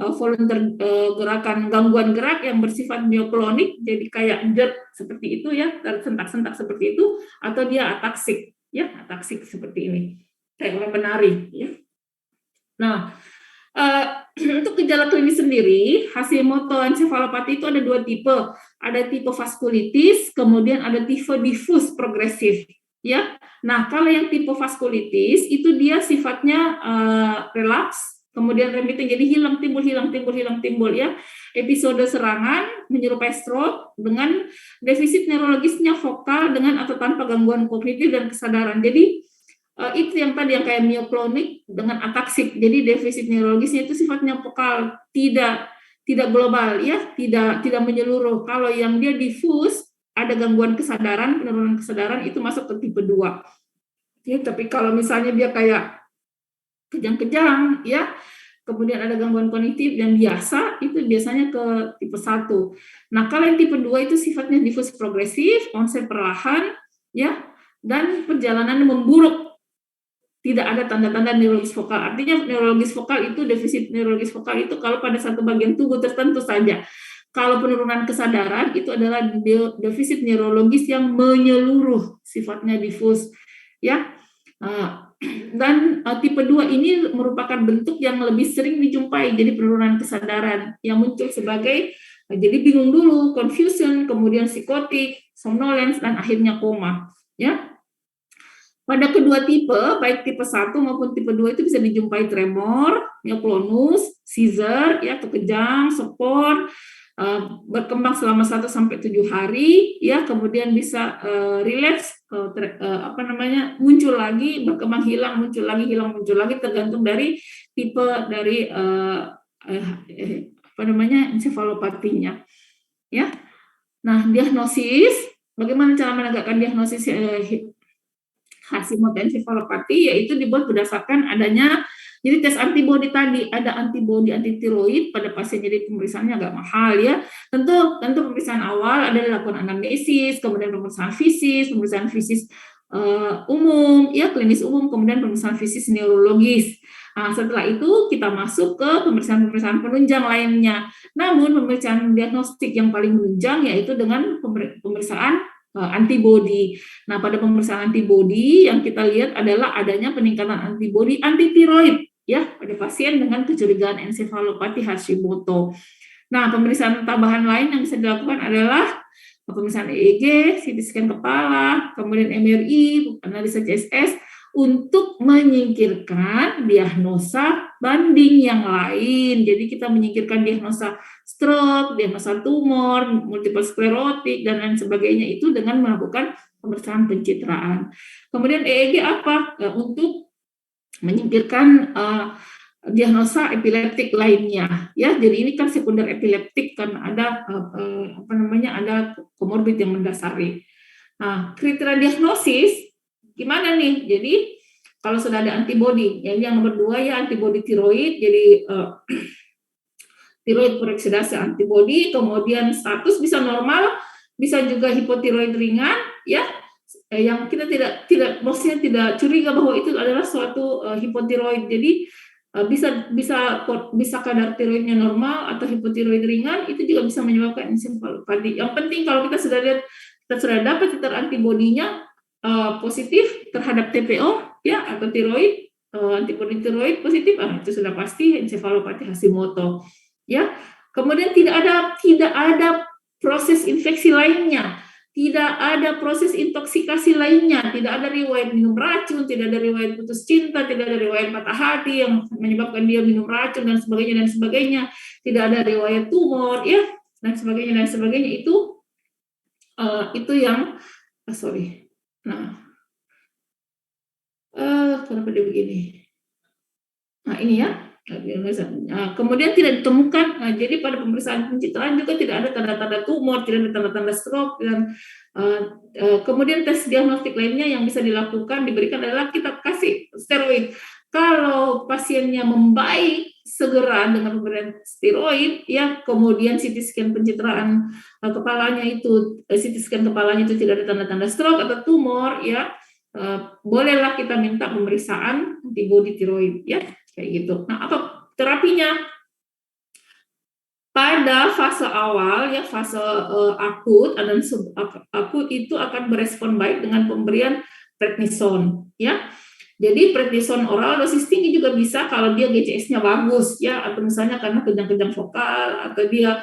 gerakan gangguan gerak yang bersifat mioklonik, jadi kayak jerk seperti itu ya, tersentak-sentak seperti itu, atau dia ataksik ya, ataksik seperti ini kayak orang menari ya. Nah, untuk gejala klinis sendiri, Hashimoto encephalopathy itu ada dua tipe. Ada tipe vaskulitis, kemudian ada tipe diffuse progresif. Ya, nah kalau yang tipe vaskulitis itu dia sifatnya relaks, kemudian remitting, jadi hilang timbul ya. Episode serangan menyerupai stroke dengan defisit neurologisnya vokal dengan atau tanpa gangguan kognitif dan kesadaran. Jadi itu yang tadi yang kayak mioklonik dengan ataksik. Jadi defisit neurologisnya itu sifatnya vokal, tidak global ya, tidak menyeluruh. Kalau yang dia diffuse ada gangguan kesadaran, penurunan kesadaran itu masuk ke tipe 2. Ya, tapi kalau misalnya dia kayak kejang-kejang ya, kemudian ada gangguan kognitif dan biasa, itu biasanya ke tipe 1. Nah, kalau yang tipe 2 itu sifatnya diffuse progresif, onset perlahan ya, dan perjalanannya memburuk. Tidak ada tanda-tanda neurologis vokal. Artinya neurologis vokal itu, defisit neurologis vokal itu kalau pada satu bagian tubuh tertentu saja. Kalau penurunan kesadaran itu adalah defisit neurologis yang menyeluruh, sifatnya difus ya. Dan tipe 2 ini merupakan bentuk yang lebih sering dijumpai, jadi penurunan kesadaran yang muncul sebagai jadi bingung dulu, confusion, kemudian psikotik, somnolence, dan akhirnya koma ya. Pada kedua tipe, baik tipe 1 maupun tipe 2 itu bisa dijumpai tremor, mioklonus, seizure, ya, kejang, sopor, berkembang selama 1 sampai 7 hari, ya, kemudian bisa relapse, muncul lagi, berkembang hilang, muncul lagi, tergantung dari tipe dari encephalopatinya, ya. Nah, diagnosis, bagaimana cara menegakkan diagnosis Hashimoto encephalopathy, yaitu dibuat berdasarkan adanya, jadi tes antibodi tadi, ada antibodi antitiroid pada pasien, jadi pemeriksaannya agak mahal ya. Tentu pemeriksaan awal ada dilakukan anamnesis, kemudian pemeriksaan fisis umum, ya klinis umum, kemudian pemeriksaan fisis neurologis. Nah, setelah itu kita masuk ke pemeriksaan penunjang lainnya. Namun pemeriksaan diagnostik yang paling menunjang yaitu dengan pemeriksaan antibodi. Nah, pada pemeriksaan antibodi yang kita lihat adalah adanya peningkatan antibodi antitiroid ya pada pasien dengan kecurigaan encephalopathy Hashimoto. Nah, pemeriksaan tambahan lain yang bisa dilakukan adalah pemeriksaan EEG, CT scan kepala, kemudian MRI, analisa CSF untuk menyingkirkan diagnosa banding yang lain. Jadi kita menyingkirkan diagnosa stroke, diagnosa tumor, multiple sklerotik, dan lain sebagainya itu dengan melakukan pemeriksaan pencitraan. Kemudian EEG apa? Untuk menyingkirkan diagnosa epileptik lainnya, ya. Jadi ini kan sekunder epileptik kan ada ada komorbid yang mendasari. Nah, kriteria diagnosis gimana nih? Jadi kalau sudah ada antibodi, yang nomor 2 ya antibodi tiroid, jadi tiroid peroxidase antibodi, kemudian status bisa normal, bisa juga hipotiroid ringan, ya, yang kita maksudnya tidak curiga bahwa itu adalah suatu hipotiroid. Jadi bisa kadar tiroidnya normal atau hipotiroid ringan, itu juga bisa menyebabkan encephalopathy. Yang penting kalau kita sudah dapat titer antibodinya positif terhadap TPO ya atau tiroid, antibodi tiroid positif, itu sudah pasti encephalopathy Hashimoto ya. Kemudian tidak ada proses infeksi lainnya, tidak ada proses intoksikasi lainnya, tidak ada riwayat minum racun, tidak ada riwayat putus cinta, tidak ada riwayat patah hati yang menyebabkan dia minum racun dan sebagainya, tidak ada riwayat tumor ya dan sebagainya itu yang Nah, kenapa dia begini? Nah, ini ya. Nah, kemudian tidak ditemukan, jadi pada pemeriksaan pencitraan juga tidak ada tanda-tanda tumor, tidak ada tanda-tanda stroke, dan kemudian tes diagnostik lainnya yang bisa dilakukan, diberikan adalah kita kasih steroid. Kalau pasiennya membaik segera dengan pemberian steroid, ya, kemudian CT scan pencitraan kepalanya itu, CT scan kepalanya itu tidak ada tanda-tanda stroke atau tumor, ya, bolehlah kita minta pemeriksaan antibodi tiroid, ya, kayak gitu. Nah, apa terapinya? Pada fase awal, ya, fase akut dan akut itu akan berespon baik dengan pemberian prednison, ya. Jadi prednison oral dosis tinggi juga bisa kalau dia GCS-nya bagus, ya, atau misalnya karena kejang-kejang vokal atau dia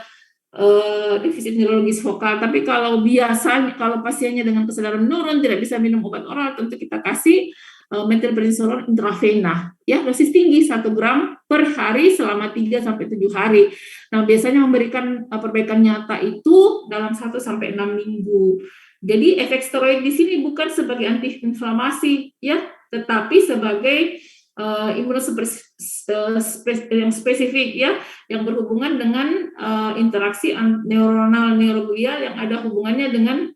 defisit neurologis vokal. Tapi kalau biasanya kalau pasiennya dengan kesadaran menurun tidak bisa minum obat oral, tentu kita kasih metilprednisolon intravena, ya, dosis tinggi 1 gram per hari selama 3 sampai 7 hari. Nah, biasanya memberikan perbaikan nyata itu dalam 1 sampai 6 minggu. Jadi efek steroid di sini bukan sebagai antiinflamasi, ya, tetapi sebagai yang spesifik, ya, yang berhubungan dengan interaksi neuronal neuroglial yang ada hubungannya dengan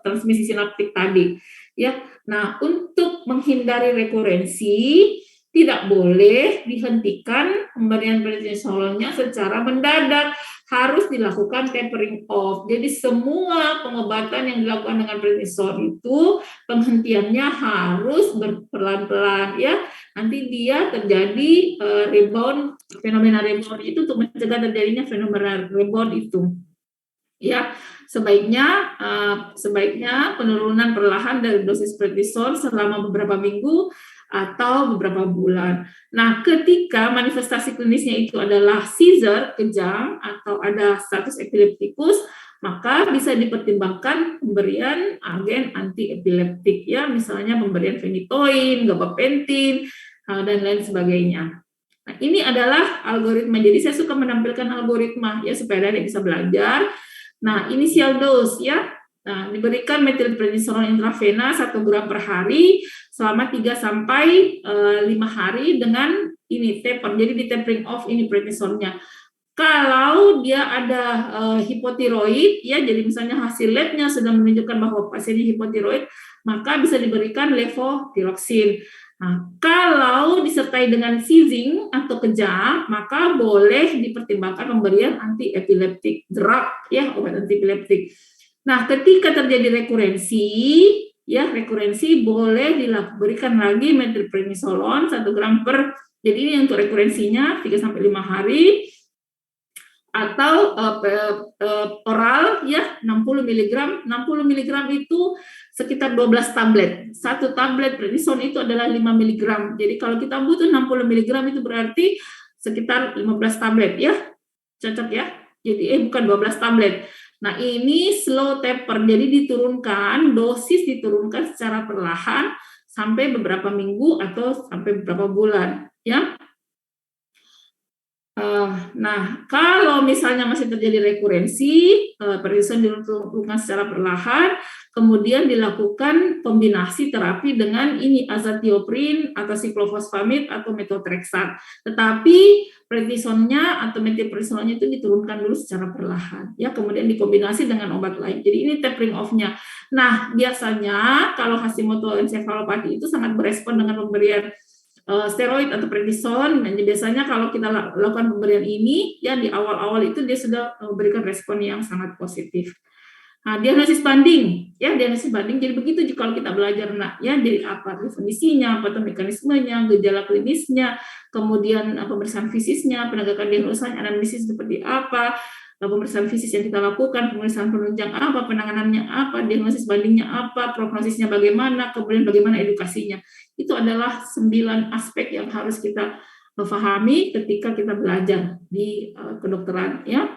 transmisi sinaptik tadi, ya. Nah, untuk menghindari rekurensi tidak boleh dihentikan pemberian prednisolonnya secara mendadak, harus dilakukan tapering off. Jadi semua pengobatan yang dilakukan dengan prednisone itu penghentiannya harus berpelan-pelan, ya. Nanti dia terjadi rebound, fenomena rebound itu untuk mencegah terjadinya fenomena rebound itu, ya. Sebaiknya penurunan perlahan dari dosis prednisone selama beberapa minggu atau beberapa bulan. Nah, ketika manifestasi klinisnya itu adalah seizure, kejang, atau ada status epileptikus, maka bisa dipertimbangkan pemberian agen antiepileptik, ya, misalnya pemberian phenytoin, gabapentin, dan lain sebagainya. Nah, ini adalah algoritma. Jadi saya suka menampilkan algoritma, ya, supaya adik bisa belajar. Nah, initial dose, ya. Nah, diberikan metilprednisolon intravena 1 gram per hari selama 3 sampai 5 hari dengan ini taper. Jadi di tapering off ini prednisonnya. Kalau dia ada hipotiroid, ya, jadi misalnya hasil labnya sudah menunjukkan bahwa pasiennya hipotiroid, maka bisa diberikan levothyroxine. Nah, kalau disertai dengan seizing atau kejang, maka boleh dipertimbangkan pemberian antiepileptik drug, ya, obat antiepileptik. Nah, ketika terjadi rekurensi, ya, rekurensi boleh diberikan lagi metilprednisolon 1 gram per, jadi ini untuk rekurensinya 3 sampai 5 hari, atau oral, ya, 60 mg. 60 mg itu sekitar 12 tablet. 1 tablet prednisone itu adalah 5 mg. Jadi kalau kita butuh 60 mg itu berarti sekitar 15 tablet, ya. Cocok, ya. Jadi bukan 12 tablet. Nah, ini slow taper. Jadi dosis diturunkan secara perlahan sampai beberapa minggu atau sampai beberapa bulan, ya. Nah, kalau misalnya masih terjadi rekurensi, prednisone dilakukan secara perlahan, kemudian dilakukan kombinasi terapi dengan ini azathioprin atau siklofosfamid atau methotrexate. Tetapi prednisonnya atau metilprednisolonnya itu diturunkan dulu secara perlahan, ya, kemudian dikombinasi dengan obat lain. Jadi ini tapering off-nya. Nah, biasanya kalau Hashimoto encephalopathy itu sangat berespon dengan pemberian steroid atau prednisone. Nah, biasanya kalau kita lakukan pemberian ini, ya, di awal-awal itu dia sudah memberikan respon yang sangat positif. Nah, diagnosis banding, ya, diagnosis banding. Jadi begitu kalau kita belajar, nah, ya, dari apa definisinya, apa mekanismenya, gejala klinisnya, kemudian pemeriksaan fisisnya, penegakan diagnosanya, anamnesis seperti apa, pemeriksaan fisis yang kita lakukan, pemeriksaan penunjang apa, penanganannya apa, diagnosis bandingnya apa, prognosisnya bagaimana, kemudian bagaimana edukasinya. Itu adalah 9 aspek yang harus kita pahami ketika kita belajar di kedokteran, ya.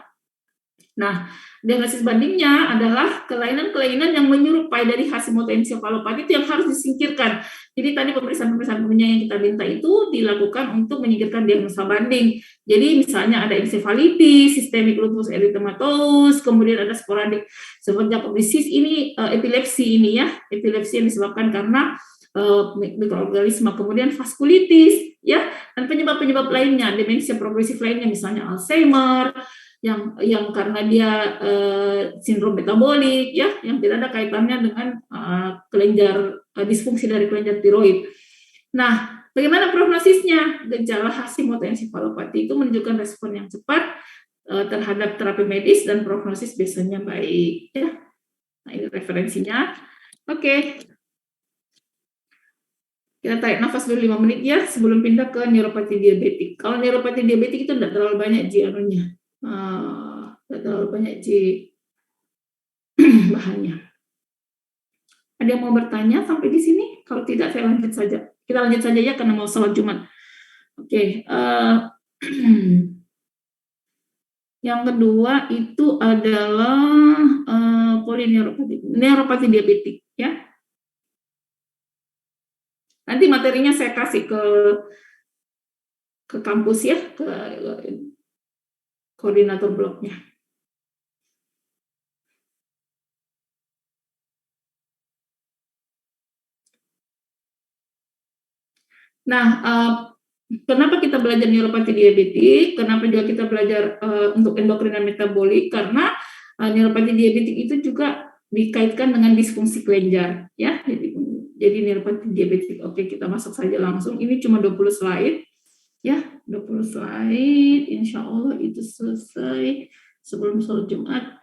Nah, diagnosis bandingnya adalah kelainan-kelainan yang menyerupai dari Hashimoto encephalopathy itu yang harus disingkirkan. Jadi tadi pemeriksaan-pemeriksaan yang kita minta itu dilakukan untuk menyingkirkan diagnosa banding. Jadi misalnya ada encephalitis, systemic lupus erythematosus, kemudian ada sporadik semenjak disease ini, epilepsi ini, ya, epilepsi yang disebabkan karena mikroorganisme, kemudian vaskulitis, ya, dan penyebab-penyebab lainnya, demensia progresif lainnya, misalnya Alzheimer, yang karena dia sindrom metabolik, ya, yang tidak ada kaitannya dengan kelenjar disfungsi dari kelenjar tiroid. Nah, Bagaimana prognosisnya? Gejala Hashimoto-ensefalopati itu menunjukkan respon yang cepat terhadap terapi medis dan prognosis biasanya baik. Ya. Nah, ini referensinya. Oke. Kita tarik nafas dulu 5 menit ya sebelum pindah ke neuropati diabetik. Kalau neuropati diabetik itu tidak terlalu banyak G-nya. Tidak terlalu banyak G bahannya. Ada yang mau bertanya sampai di sini? Kalau tidak, saya lanjut saja. Kita lanjut saja ya karena mau sholat Jumat. Oke. Yang kedua itu adalah neuropati diabetik ya. Nanti materinya saya kasih ke kampus ya, ke koordinator blognya. Nah, kenapa kita belajar neuropati diabetik? Kenapa juga kita belajar untuk endokrin dan metabolik? Karena neuropati diabetik itu juga dikaitkan dengan disfungsi kelenjar, ya. Jadi neuropati diabetik. Oke, kita masuk saja langsung. Ini cuma 20 slide, ya. 20 slide. Insya Allah itu selesai sebelum sholat Jumat.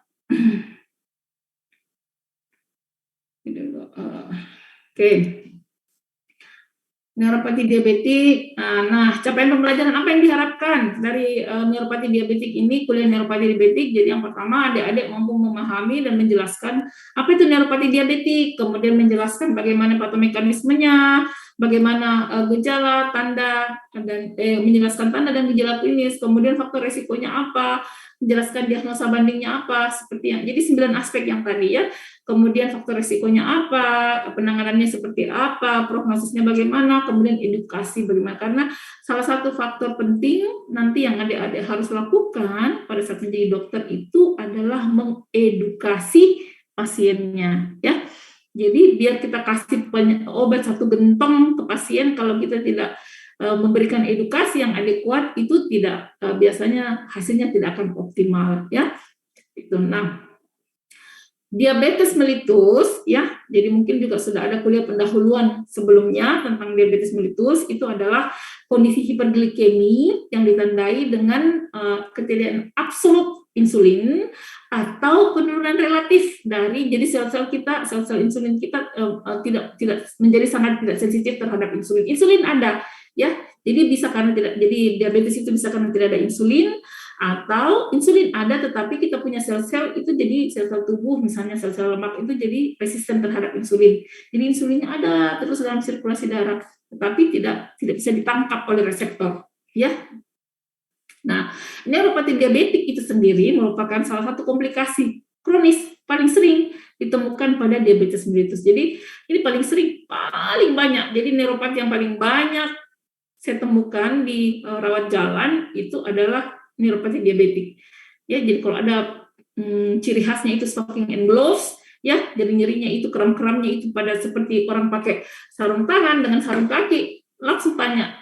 Oke. Neuropati diabetik. Nah, capaian pembelajaran apa yang diharapkan dari neuropati diabetik ini, kuliah neuropati diabetik? Jadi yang pertama, adik-adik mampu memahami dan menjelaskan apa itu neuropati diabetik, kemudian menjelaskan bagaimana patomekanismenya, bagaimana gejala, tanda, dan menjelaskan tanda dan gejala klinis, kemudian faktor resikonya apa, menjelaskan diagnosa bandingnya apa, seperti yang jadi 9 aspek yang tadi ya. Kemudian faktor risikonya apa, penanganannya seperti apa, prognosisnya bagaimana, kemudian edukasi bagaimana. Karena salah satu faktor penting nanti yang adik-adik harus lakukan pada saat menjadi dokter itu adalah mengedukasi pasiennya, ya. Jadi biar kita kasih obat satu gentong ke pasien, kalau kita tidak memberikan edukasi yang adekuat itu tidak biasanya hasilnya tidak akan optimal, ya. Itu. Nah, diabetes mellitus, ya, jadi mungkin juga sudah ada kuliah pendahuluan sebelumnya tentang diabetes mellitus. Itu adalah kondisi hiperglikemi yang ditandai dengan ketiadaan absolut insulin atau penurunan relatif dari, jadi sel-sel kita, sel-sel insulin kita tidak menjadi sangat tidak sensitif terhadap insulin. Insulin ada, ya, jadi bisa karena tidak, jadi diabetes itu bisa karena tidak ada insulin, atau insulin ada tetapi kita punya sel-sel itu jadi sel-sel tubuh misalnya sel-sel lemak itu jadi resisten terhadap insulin. Jadi insulinnya ada terus dalam sirkulasi darah tetapi tidak bisa ditangkap oleh reseptor, ya. Nah, neuropati diabetik itu sendiri merupakan salah satu komplikasi kronis paling sering ditemukan pada diabetes mellitus. Jadi ini paling sering, paling banyak. Jadi neuropati yang paling banyak saya temukan di rawat jalan itu adalah neuropati diabetik. Ya, jadi kalau ada ciri khasnya itu stocking and gloves, ya, jadi nyerinya itu kram-kramnya itu pada seperti orang pakai sarung tangan dengan sarung kaki, langsung tanya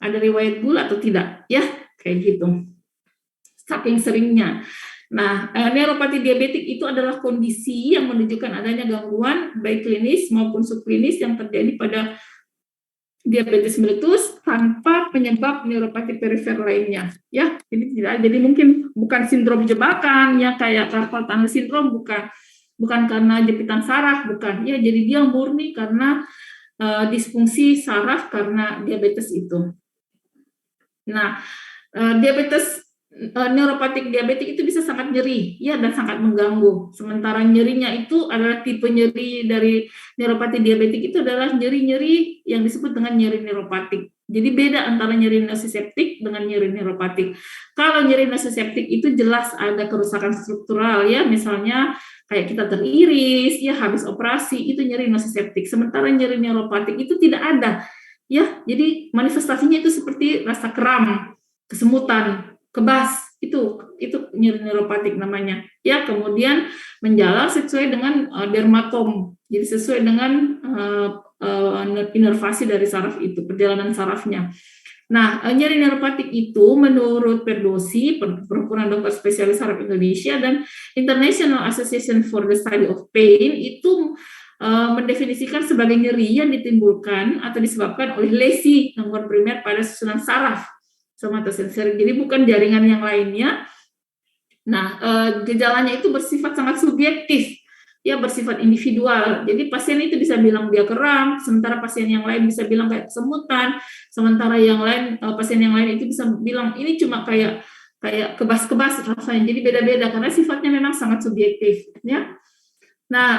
ada riwayat gula atau tidak, ya, kayak gitu. Saking seringnya. Nah, neuropati diabetik itu adalah kondisi yang menunjukkan adanya gangguan baik klinis maupun subklinis yang terjadi pada diabetes mellitus tanpa penyebab neuropati perifer lainnya, ya. Jadi mungkin bukan sindrom jebakan ya kayak carpal tunnel syndrome, bukan karena jepitan saraf, bukan ya. Jadi dia murni karena disfungsi saraf karena diabetes itu. Nah, neuropatik diabetik itu bisa sangat nyeri ya dan sangat mengganggu. Sementara nyerinya itu adalah tipe nyeri dari neuropati diabetik itu adalah nyeri-nyeri yang disebut dengan nyeri neuropatik. Jadi beda antara nyeri nociceptik dengan nyeri neuropatik. Kalau nyeri nociceptik itu jelas ada kerusakan struktural ya, misalnya kayak kita teriris ya habis operasi, itu nyeri nociceptik. Sementara nyeri neuropatik itu tidak ada. Ya, jadi manifestasinya itu seperti rasa kram, kesemutan, kebas, itu nyeri neuropatik namanya. Ya, kemudian menjalar sesuai dengan dermatom. Jadi sesuai dengan inervasi dari saraf itu, perjalanan sarafnya. Nah, nyeri neuropatik itu menurut Perdosi, Perhimpunan Dokter Spesialis Saraf Indonesia dan International Association for the Study of Pain itu mendefinisikan sebagai nyeri yang ditimbulkan atau disebabkan oleh lesi gangguan primer pada susunan saraf somatosensorik. Jadi bukan jaringan yang lainnya. Nah, gejalanya itu bersifat sangat subjektif, ya bersifat individual. Jadi pasien itu bisa bilang dia kram, sementara pasien yang lain bisa bilang kayak kesemutan, sementara yang lain pasien yang lain itu bisa bilang ini cuma kayak kebas-kebas rasanya. Jadi beda-beda karena sifatnya memang sangat subjektif, ya. Nah,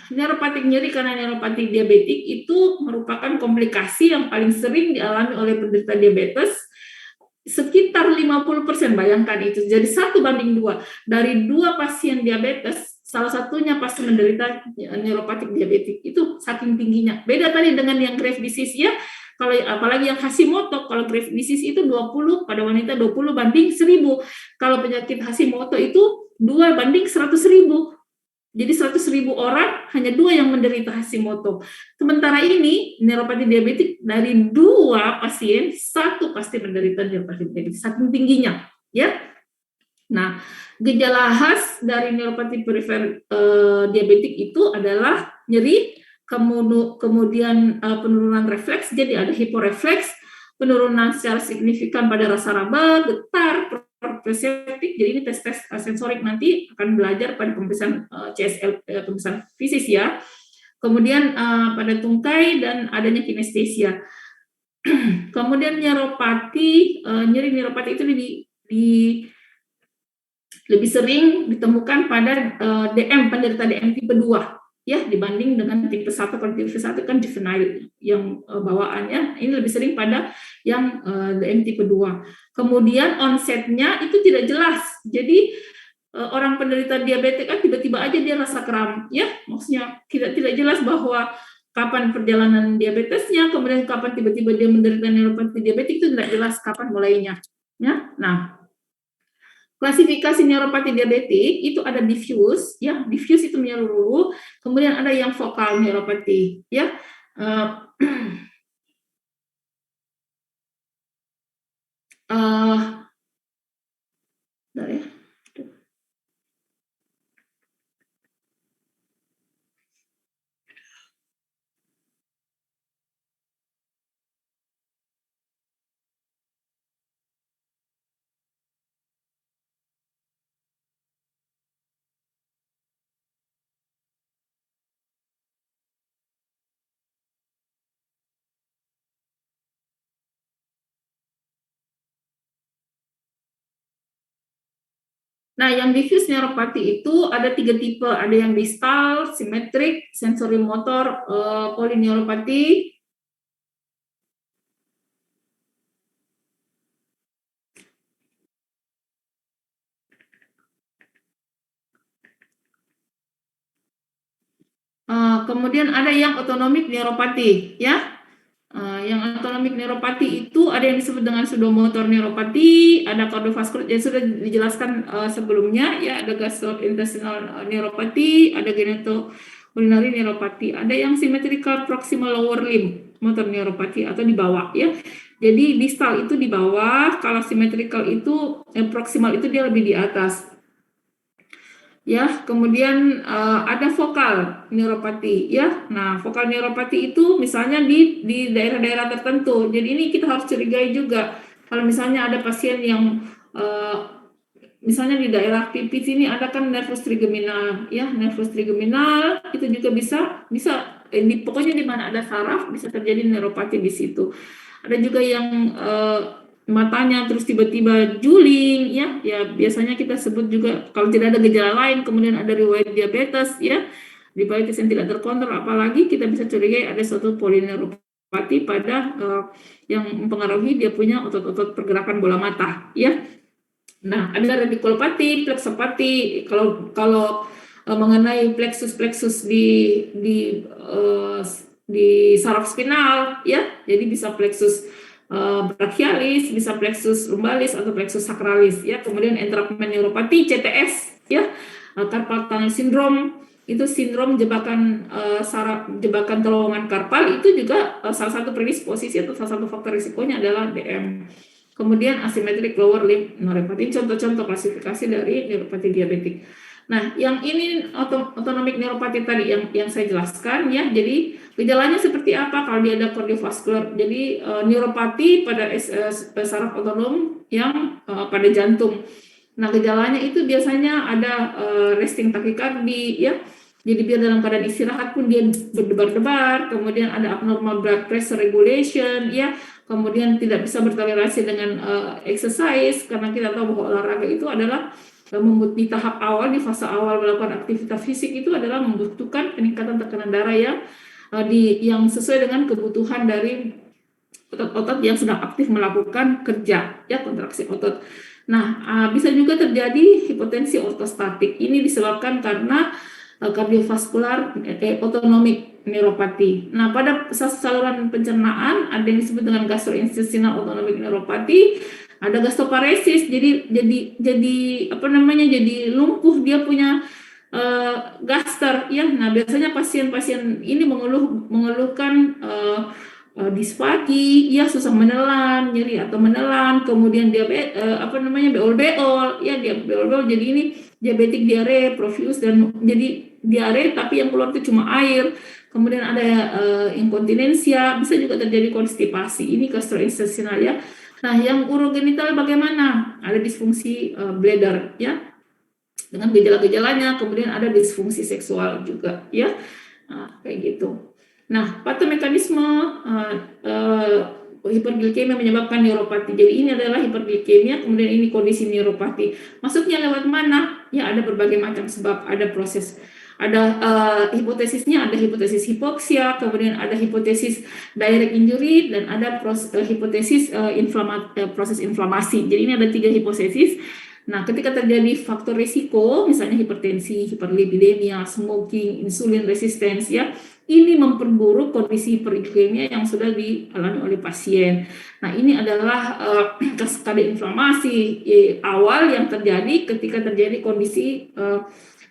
neuropatik nyeri karena neuropatik diabetik itu merupakan komplikasi yang paling sering dialami oleh penderita diabetes. Sekitar 50%, bayangkan itu. Jadi 1:2 dari 2 pasien diabetes, salah satunya pasti menderita neuropatik diabetik. Itu saking tingginya. Beda tadi dengan yang grave disease ya. Kalau apalagi yang Hashimoto, kalau grave disease itu 20 pada wanita 20/1000. Kalau penyakit Hashimoto itu 2/100.000. Jadi 100.000 orang, hanya 2 yang menderita Hashimoto. Sementara ini, neuropati diabetik dari 2 pasien, 1 pasti menderita neuropati diabetik, saking tingginya. Ya. Nah, gejala khas dari neuropati perifer diabetik itu adalah nyeri, kemudian penurunan refleks, jadi ada hiporefleks, penurunan secara signifikan pada rasa raba, getar, perseptik. Jadi ini tes sensorik nanti akan belajar pada pemeriksaan CSL, pemeriksaan fisis ya. Kemudian pada tungkai dan adanya kinestesia. Kemudian neuropati, nyeri neuropati itu lebih sering ditemukan pada penderita DM tipe 2 ya dibanding dengan tipe 1. Kalau tipe 1 kan juvenile yang bawaannya, ini lebih sering pada yang DM tipe 2. Kemudian onsetnya itu tidak jelas. Jadi orang penderita diabetes kan tiba-tiba aja dia rasa kram ya, maksudnya tidak jelas bahwa kapan perjalanan diabetesnya, kemudian kapan tiba-tiba dia menderita neuropati diabetik, itu tidak jelas kapan mulainya ya. Nah, klasifikasi neuropati diabetik itu ada diffuse, ya, diffuse itu menyeluruh, kemudian ada yang vokal neuropati, ya. Ya. Nah, yang diffuse neuropati itu ada 3 tipe, ada yang distal, simetrik, sensorimotor, polineuropati. Kemudian ada yang autonomic neuropati, ya. Yang autonomic neuropati itu ada yang disebut dengan pseudomotor neuropati, ada kardiovaskular yang sudah dijelaskan sebelumnya, ya, ada gastrointestinal neuropati, ada genitourinary neuropati, ada yang symmetrical proximal lower limb motor neuropati atau di bawah, ya. Jadi distal itu di bawah, kalau symmetrical itu proximal itu dia lebih di atas. Ya, kemudian ada vokal neuropati, ya. Nah, vokal neuropati itu misalnya di daerah-daerah tertentu. Jadi ini kita harus curigai juga. Kalau misalnya ada pasien yang misalnya di daerah pipis ini ada kan nervus trigeminal, ya, nervus trigeminal itu juga bisa pokoknya di mana ada saraf bisa terjadi neuropati di situ. Ada juga yang matanya terus tiba-tiba juling, ya biasanya kita sebut juga kalau tidak ada gejala lain, kemudian ada riwayat diabetes, ya, diabetes yang tidak terkontrol, apalagi kita bisa curigai ada suatu polineuropati pada yang mempengaruhi dia punya otot-otot pergerakan bola mata, ya. Nah, ada radikulopati, plexopati. Kalau mengenai plexus di saraf spinal, ya, jadi bisa plexus brachialis, bisa plexus lumbalis atau plexus sacralis, ya. Kemudian entrapment neuropati, CTS, ya, carpal tunnel syndrome, itu sindrom jebakan jebakan terowongan karpal, itu juga salah satu predisposisi atau salah satu faktor risikonya adalah DM. Kemudian asymmetric lower limb neuropati, contoh-contoh klasifikasi dari neuropati diabetik. Nah, yang ini autonomic neuropati tadi yang saya jelaskan ya. Jadi gejalanya seperti apa kalau dia ada kardiovaskular? Jadi neuropati pada saraf otonom yang pada jantung. Nah, gejalanya itu biasanya ada resting takikardi ya. Jadi biar dalam keadaan istirahat pun dia berdebar-debar, kemudian ada abnormal blood pressure regulation ya, kemudian tidak bisa bertoleransi dengan exercise karena kita tahu bahwa olahraga itu adalah di tahap awal, di fase awal melakukan aktivitas fisik itu adalah membutuhkan peningkatan tekanan darah yang sesuai dengan kebutuhan dari otot-otot yang sedang aktif melakukan kerja ya, kontraksi otot. Nah, bisa juga terjadi hipotensi ortostatik. Ini disebabkan karena kardiovaskular autonomic neuropati. Nah, pada saluran pencernaan ada yang disebut dengan gastrointestinal autonomic neuropati, ada gastroparesis. Jadi apa namanya? Jadi lumpuh, dia punya gaster ya. Nah, biasanya pasien-pasien ini mengeluhkan disfagi, ya susah menelan, nyeri atau menelan, kemudian dia beol-beol, ya dia beol-beol, jadi ini diabetik diare, profuse, dan jadi diare tapi yang keluar itu cuma air, kemudian ada inkontinensia, bisa juga terjadi konstipasi, ini gastrointestinal ya. Nah, yang urogenital bagaimana? Ada disfungsi bladder ya, dengan gejala-gejalanya, kemudian ada disfungsi seksual juga ya, kayak gitu. Nah, patomekanisme hiperglikemia menyebabkan neuropati. Jadi ini adalah hiperglikemia, kemudian ini kondisi neuropati. Masuknya lewat mana? Ya, ada berbagai macam sebab, ada proses. Ada hipotesisnya, ada hipotesis hipoksia, kemudian ada hipotesis direct injury, dan ada hipotesis proses inflamasi. Jadi ini ada 3 hipotesis. Nah, ketika terjadi faktor risiko, misalnya hipertensi, hiperlipidemia, smoking, insulin resistance, ya, ini memperburuk kondisi hiperglikemia yang sudah dialami oleh pasien. Nah, ini adalah kaskade inflamasi awal yang terjadi ketika terjadi kondisi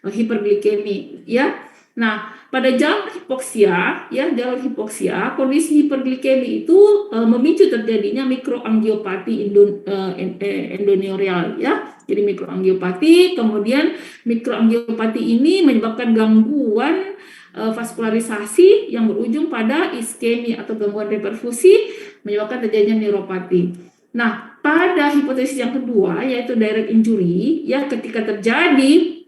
hiperglikemi, ya. Nah, pada jalur hipoksia, ya, jalur hipoksia, kondisi hiperglikemi itu memicu terjadinya mikroangiopati endoneurial, ya. Jadi mikroangiopati, kemudian mikroangiopati ini menyebabkan gangguan vaskularisasi yang berujung pada iskemia atau gangguan reperfusi, menyebabkan terjadinya neuropati. Nah, pada hipotesis yang kedua yaitu direct injury, ya, ketika terjadi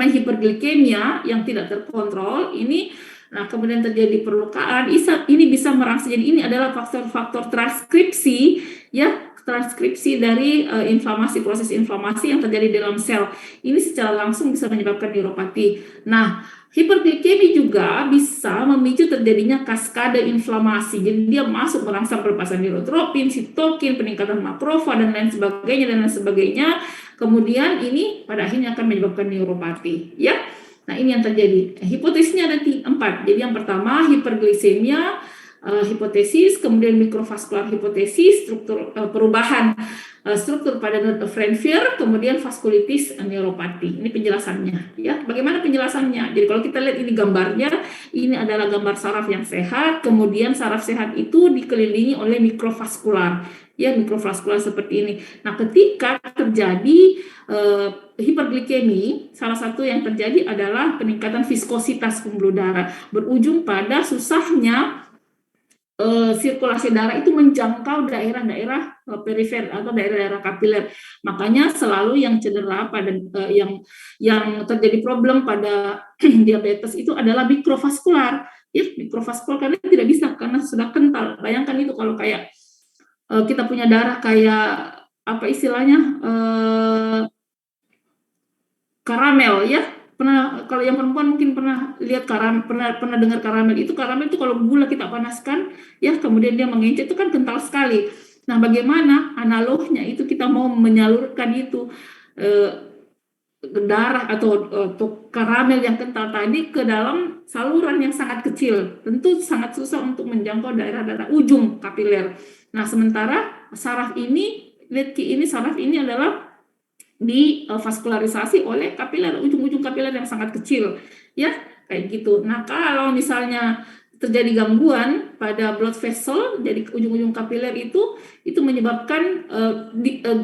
hiperglikemia yang tidak terkontrol ini, nah kemudian terjadi perlukaan, ini bisa merangsang. Jadi ini adalah faktor-faktor transkripsi, ya, transkripsi dari proses inflamasi yang terjadi dalam sel. Ini secara langsung bisa menyebabkan neuropati. Nah, hiperglikemi juga bisa memicu terjadinya kaskade inflamasi. Jadi dia masuk merangsang pelepasan neurotropin, sitokin, peningkatan makrofag dan lain sebagainya. Kemudian ini pada akhirnya akan menyebabkan neuropati, ya. Nah, ini yang terjadi. Hipotesisnya ada 4. Jadi yang pertama hiperglisemia hipotesis, kemudian mikrovaskular hipotesis, struktur perubahan struktur pada Fraenfurter, kemudian vaskulitis neuropati. Ini penjelasannya, ya. Bagaimana penjelasannya? Jadi kalau kita lihat ini gambarnya, ini adalah gambar saraf yang sehat, kemudian saraf sehat itu dikelilingi oleh mikrovaskular, ya, mikrovaskular seperti ini. Nah, ketika terjadi hiperglikemi, salah satu yang terjadi adalah peningkatan viskositas pembuluh darah, berujung pada susahnya sirkulasi darah itu menjangkau daerah-daerah perifer atau daerah-daerah kapiler. Makanya selalu yang cedera pada yang terjadi problem pada diabetes itu adalah mikrovaskular, ya, mikrovaskular, karena tidak bisa, karena sudah kental. Bayangkan itu kalau kayak kita punya darah kayak apa istilahnya, karamel, ya. Kalau yang perempuan mungkin pernah lihat pernah dengar karamel itu kalau gula kita panaskan, ya, kemudian dia mengencet, itu kan kental sekali. Nah, bagaimana analognya itu kita mau menyalurkan itu darah atau karamel yang kental tadi ke dalam saluran yang sangat kecil, tentu sangat susah untuk menjangkau daerah-daerah ujung kapiler. Nah, sementara saraf ini adalah divaskularisasi oleh kapiler, ujung-ujung kapiler yang sangat kecil, ya, kayak gitu. Nah, kalau misalnya terjadi gangguan pada blood vessel, jadi ujung-ujung kapiler itu menyebabkan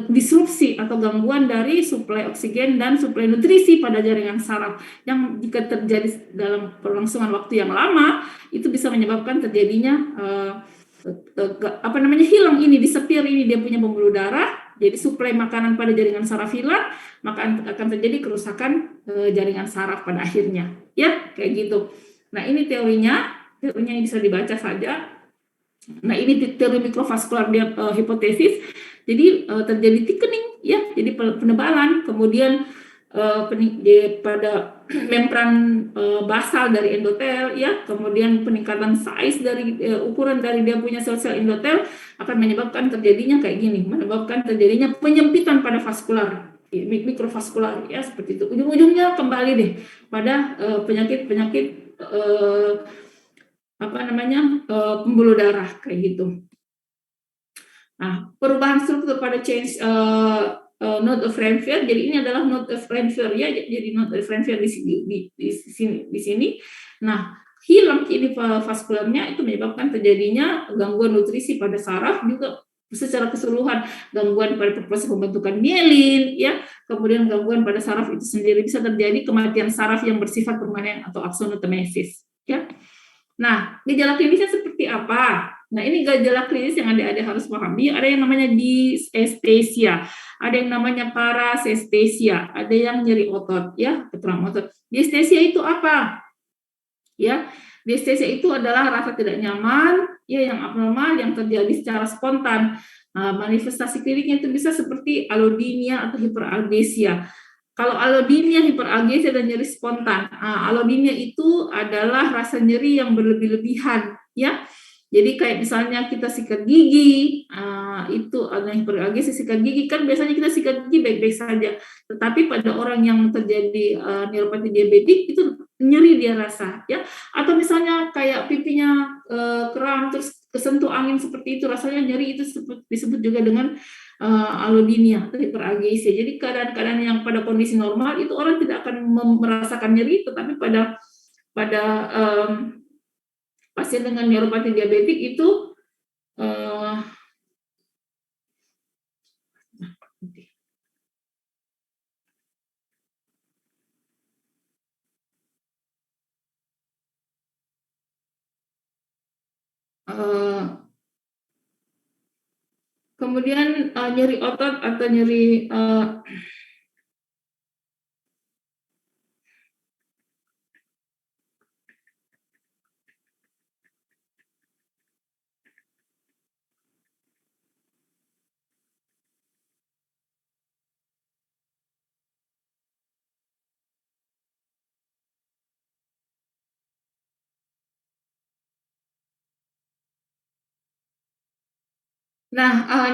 disrupsi atau gangguan dari suplai oksigen dan suplai nutrisi pada jaringan saraf, yang jika terjadi dalam perlangsungan waktu yang lama itu bisa menyebabkan terjadinya hilang ini, disappear ini dia punya pembuluh darah, jadi suplai makanan pada jaringan saraf hilang, maka akan terjadi kerusakan jaringan saraf pada akhirnya, ya kayak gitu. Nah ini teorinya bisa dibaca saja. Nah ini teori mikrovaskular hipotesis. Jadi terjadi thickening, ya, jadi penebalan, kemudian pada membran basal dari endotel, ya, kemudian peningkatan size dari ukuran dari dia punya sel-sel endotel akan menyebabkan terjadinya kayak gini, menyebabkan terjadinya penyempitan pada vaskular, mikrovaskular, ya, seperti itu. Ujung-ujungnya kembali deh pada penyakit-penyakit pembuluh darah kayak gitu. Nah, perubahan struktur pada change node of Ranvier, jadi ini adalah node of Ranvier, ya, jadi node of Ranvier di sini. Nah, hilang ini vaskularnya itu menyebabkan terjadinya gangguan nutrisi pada saraf, juga secara keseluruhan gangguan pada proses pembentukan mielin, ya, kemudian gangguan pada saraf itu sendiri, bisa terjadi kematian saraf yang bersifat permanen atau aksonotomesis, ya. Nah, gejala klinisnya seperti apa? Nah, ini gejala klinis yang adik-adik harus pahami. Ada yang namanya diestesia, ada yang namanya parasestesia, ada yang nyeri otot, ya, ketulang otot. Diestesia itu apa? Ya, diestesia itu adalah rasa tidak nyaman, ya, yang abnormal, yang terjadi secara spontan. Manifestasi kliniknya itu bisa seperti allodynia atau hiperalgesia. Kalau allodynia, hiperalgesia, dan nyeri spontan. Allodynia itu adalah rasa nyeri yang berlebih-lebihan, ya. Jadi kayak misalnya kita sikat gigi, itu ada hiperalgesia, sikat gigi kan biasanya kita sikat gigi baik-baik saja. Tetapi pada orang yang terjadi neuropati diabetik itu nyeri dia rasa, ya. Atau misalnya kayak pipinya kram terus kesentuh angin seperti itu, rasanya nyeri, itu disebut juga dengan allodynia atau hiperalgesia. Jadi keadaan-keadaan yang pada kondisi normal itu orang tidak akan merasakan nyeri, tetapi pada pasien dengan neuropati diabetik itu kemudian nyeri otot atau nyeri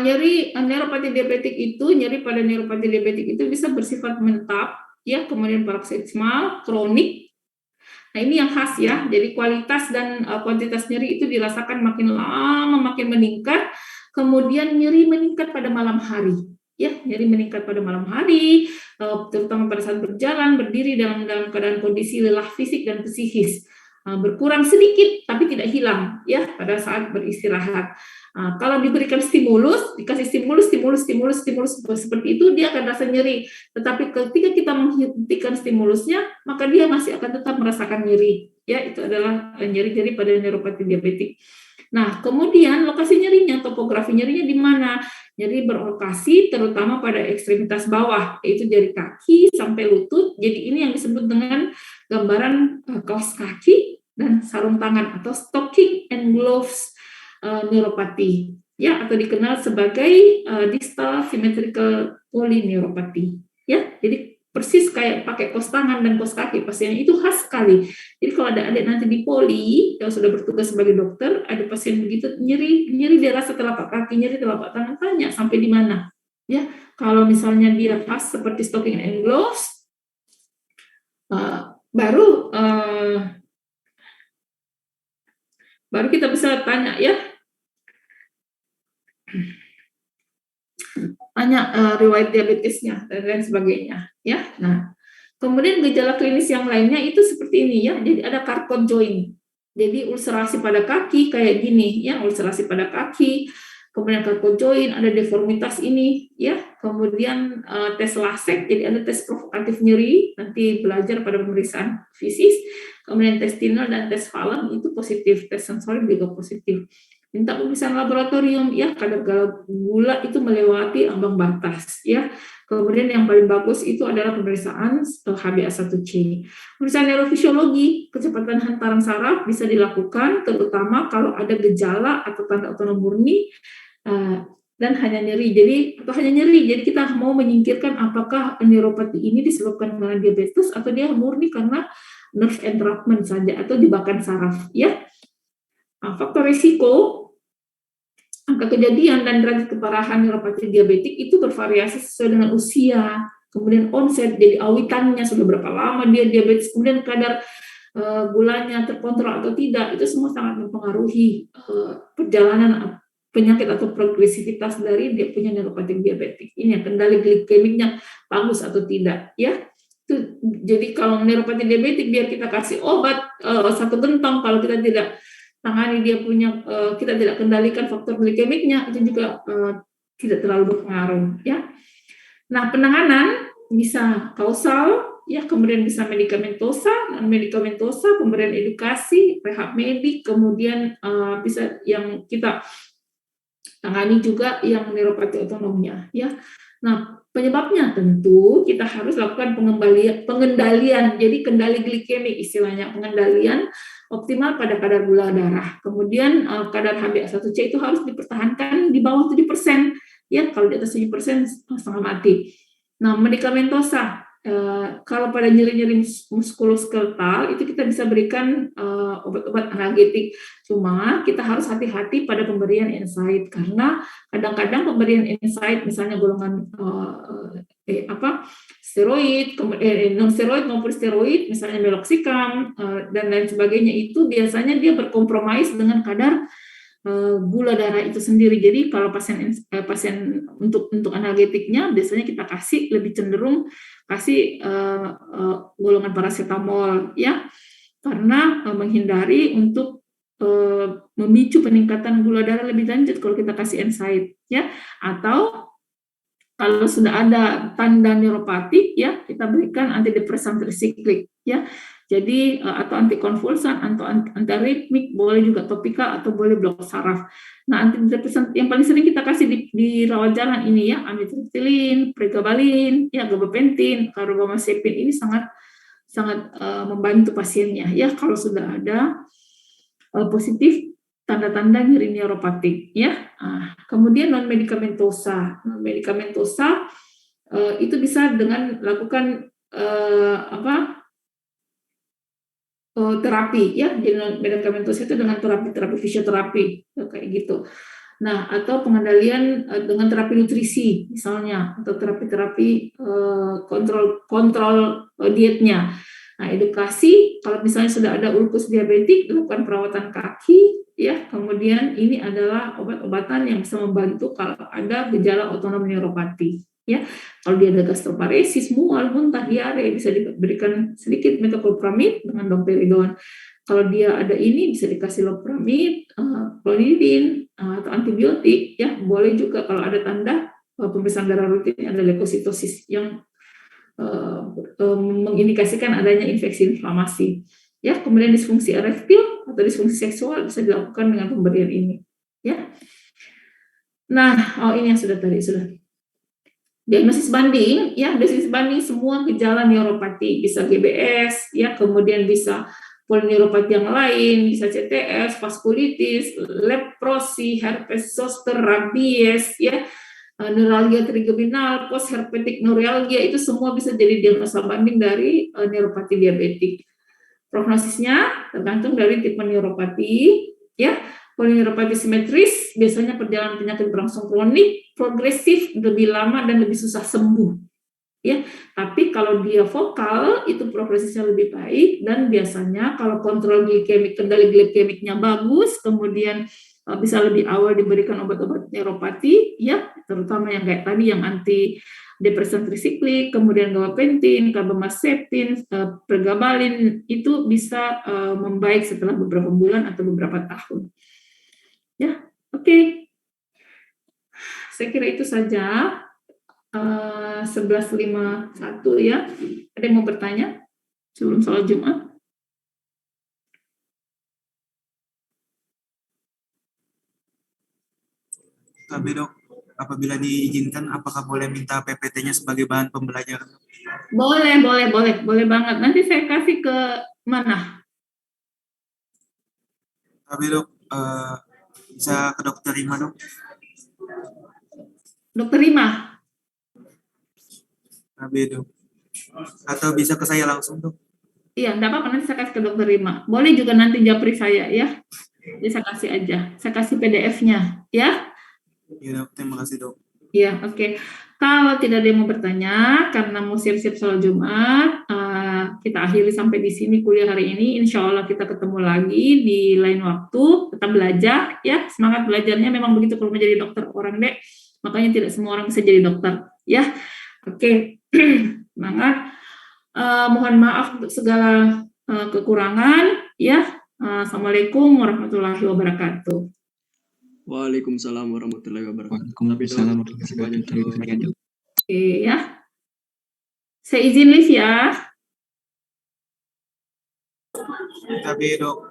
nyeri neuropati diabetik itu, nyeri pada neuropati diabetik itu bisa bersifat menetap, ya, kemudian paroksimal, kronik. Nah, ini yang khas, ya. Jadi kualitas dan kuantitas nyeri itu dirasakan makin lama makin meningkat, kemudian nyeri meningkat pada malam hari, ya, nyeri meningkat pada malam hari, terutama pada saat berjalan, berdiri dalam keadaan kondisi lelah fisik dan psikis. Berkurang sedikit tapi tidak hilang, ya, pada saat beristirahat. Kalau diberikan dikasih stimulus seperti itu, dia akan rasa nyeri. Tetapi ketika kita menghentikan stimulusnya, maka dia masih akan tetap merasakan nyeri. Ya, itu adalah nyeri-nyeri pada neuropati diabetik. Nah, kemudian lokasi nyerinya, topografi nyerinya di mana? Nyeri berlokasi terutama pada ekstremitas bawah, yaitu jari kaki sampai lutut. Jadi ini yang disebut dengan gambaran kaos kaki dan sarung tangan atau stocking and gloves neuropati, ya, atau dikenal sebagai distal symmetrical polyneuropati, ya. Jadi persis kayak pakai kaos tangan dan kaos kaki pasiennya, itu khas sekali. Jadi kalau ada adik nanti di poli yang sudah bertugas sebagai dokter, ada pasien begitu nyeri dia rasa telapak kaki, nyeri telapak tangan, tanya sampai di mana, ya. Kalau misalnya dia pas seperti stocking and gloves, baru kita bisa tanya, ya, riwayat diabetesnya dan lain sebagainya, ya. Nah, kemudian gejala klinis yang lainnya itu seperti ini, ya. Jadi ada Charcot joint. Jadi ulcerasi pada kaki kayak gini ya, ulcerasi pada kaki, kemudian carpal joint ada deformitas ini ya, kemudian tes lasek, jadi ada tes provokatif nyeri, nanti belajar pada pemeriksaan fisik, kemudian tes tinel dan tes Fallen itu positif, tes sensori juga positif. Minta pemeriksaan laboratorium ya, kadar gula itu melewati ambang batas ya. Kemudian yang paling bagus itu adalah pemeriksaan HbA1c. Pemeriksaan neurofisiologi, kecepatan hantaran saraf bisa dilakukan terutama kalau ada gejala atau tanda otonom murni dan hanya nyeri. Jadi kita mau menyingkirkan apakah neuropati ini disebabkan karena diabetes atau dia murni karena nerve entrapment saja atau jebakan saraf ya. Faktor risiko, angka kejadian dan derajat keparahan neuropati diabetik itu bervariasi sesuai dengan usia, kemudian onset, jadi awitannya sudah berapa lama dia diabetes, kemudian kadar gulanya terkontrol atau tidak, itu semua sangat mempengaruhi perjalanan penyakit atau progresivitas dari dia punya neuropati diabetik. Ini kendali glikemiknya bagus atau tidak, ya. Itu, jadi kalau neuropati diabetik biar kita kasih obat satu gentong, kalau kita tidak tangani dia punya, kita tidak kendalikan faktor glikemiknya, itu juga tidak terlalu berpengaruh, ya. Nah, penanganan bisa kausal, ya, kemudian bisa medikamentosa, non medikamentosa, pemberian edukasi, rehab medik, kemudian bisa yang kita tangani juga yang neuropati otonomnya, ya. Nah, penyebabnya tentu kita harus lakukan pengendalian, jadi kendali glikemik istilahnya, pengendalian optimal pada kadar gula darah. Kemudian kadar HbA1c itu harus dipertahankan di bawah 7%, ya, kalau di atas 7% setengah mati. Nah, medikamentosa, kalau pada nyeri-nyeri muskuloskeletal itu kita bisa berikan obat-obat analgetik. Cuma kita harus hati-hati pada pemberian NSAID karena kadang-kadang pemberian NSAID misalnya golongan steroid, non steroid maupun steroid, misalnya meloxicam dan lain sebagainya, itu biasanya dia berkompromis dengan kadar gula darah itu sendiri. Jadi kalau pasien untuk analgetiknya biasanya kita kasih lebih cenderung kasih golongan paracetamol, ya, karena menghindari untuk memicu peningkatan gula darah lebih lanjut kalau kita kasih NSAID, ya. Atau kalau sudah ada tanda neuropati, ya, kita berikan antidepresan trisiklik, ya. Jadi atau antikonvulsan, atau antiaritmik, boleh juga topikal atau boleh blok saraf. Nah, antidepresan yang paling sering kita kasih di rawat jalan ini, ya, amitriptilin, pregabalin, ya, gabapentin, karbamazepin, ini sangat membantu pasiennya, ya, kalau sudah ada positif tanda-tanda nyeri neuropatik, ya. Kemudian non medikamentosa itu bisa dengan lakukan terapi, ya. Jadi non medikamentosa itu dengan terapi fisioterapi kayak gitu. Nah, atau pengendalian dengan terapi nutrisi misalnya, atau terapi kontrol dietnya. Nah, edukasi, kalau misalnya sudah ada ulkus diabetik, lakukan perawatan kaki, ya. Kemudian ini adalah obat-obatan yang bisa membantu kalau ada gejala otonom neuropati, ya. Kalau dia ada gastroparesis, mual, muntah, diare, bisa diberikan sedikit metoclopramid dengan domperidon. Kalau dia ada ini bisa dikasih loperamid, clonidin, atau antibiotik, ya. Boleh juga kalau ada tanda pemeriksaan darah rutin ada leukositosis yang mengindikasikan adanya infeksi inflamasi, ya. Kemudian disfungsi erektil atau disfungsi seksual bisa dilakukan dengan pemberian ini, ya. Nah, ini yang sudah diagnosis banding, ya. Diagnosis banding semua gejala neuropati, bisa GBS, ya, kemudian bisa polineuropati yang lain, bisa CTS, vaskulitis, leprosi, herpes zoster, rabies, ya, neuralgia trigeminal, post herpetic neuralgia, itu semua bisa jadi diagnosa banding dari neuropati diabetik. Prognosisnya tergantung dari tipe neuropati, ya. Polineuropati simetris biasanya perjalanan penyakit berlangsung kronik, progresif, lebih lama dan lebih susah sembuh, ya. Tapi kalau dia vokal itu progresifnya lebih baik, dan biasanya kalau kontrol glikemik, kendali glikemiknya bagus, kemudian bisa lebih awal diberikan obat-obat neuropati, ya, terutama yang kayak tadi yang anti depresan trisiklik, kemudian gabapentin, karbamazepin, pregabalin itu bisa membaik setelah beberapa bulan atau beberapa tahun. Ya, oke. Saya kira itu saja. 11.51 ya. Ada yang mau bertanya sebelum sholat Jumat? KB dok, apabila diizinkan, apakah boleh minta PPT-nya sebagai bahan pembelajaran? Boleh banget. Nanti saya kasih ke mana? KB dok, bisa ke dokter Rima dok? Dokter Rima? KB dok. Atau bisa ke saya langsung dok? Iya, enggak apa-apa, nanti saya kasih ke dokter Rima. Boleh juga nanti japri saya ya. Jadi saya kasih aja. Saya kasih PDF-nya ya. Iya dok, terima kasih dok. Iya, oke. Kalau tidak ada yang mau bertanya, karena mau siap-siap sholat Jumat, kita akhiri sampai di sini kuliah hari ini. Insya Allah kita ketemu lagi di lain waktu. Tetap belajar, ya. Semangat belajarnya memang begitu kalau mau jadi dokter orang deh. Makanya tidak semua orang bisa jadi dokter, ya. Oke, semangat. Mohon maaf untuk segala kekurangan, ya. Assalamualaikum warahmatullahi wabarakatuh. Waalaikumsalam warahmatullahi wabarakatuh. Waalaikumsalam warahmatullahi wabarakatuh. Oke ya. Saya izin live ya. KB dok.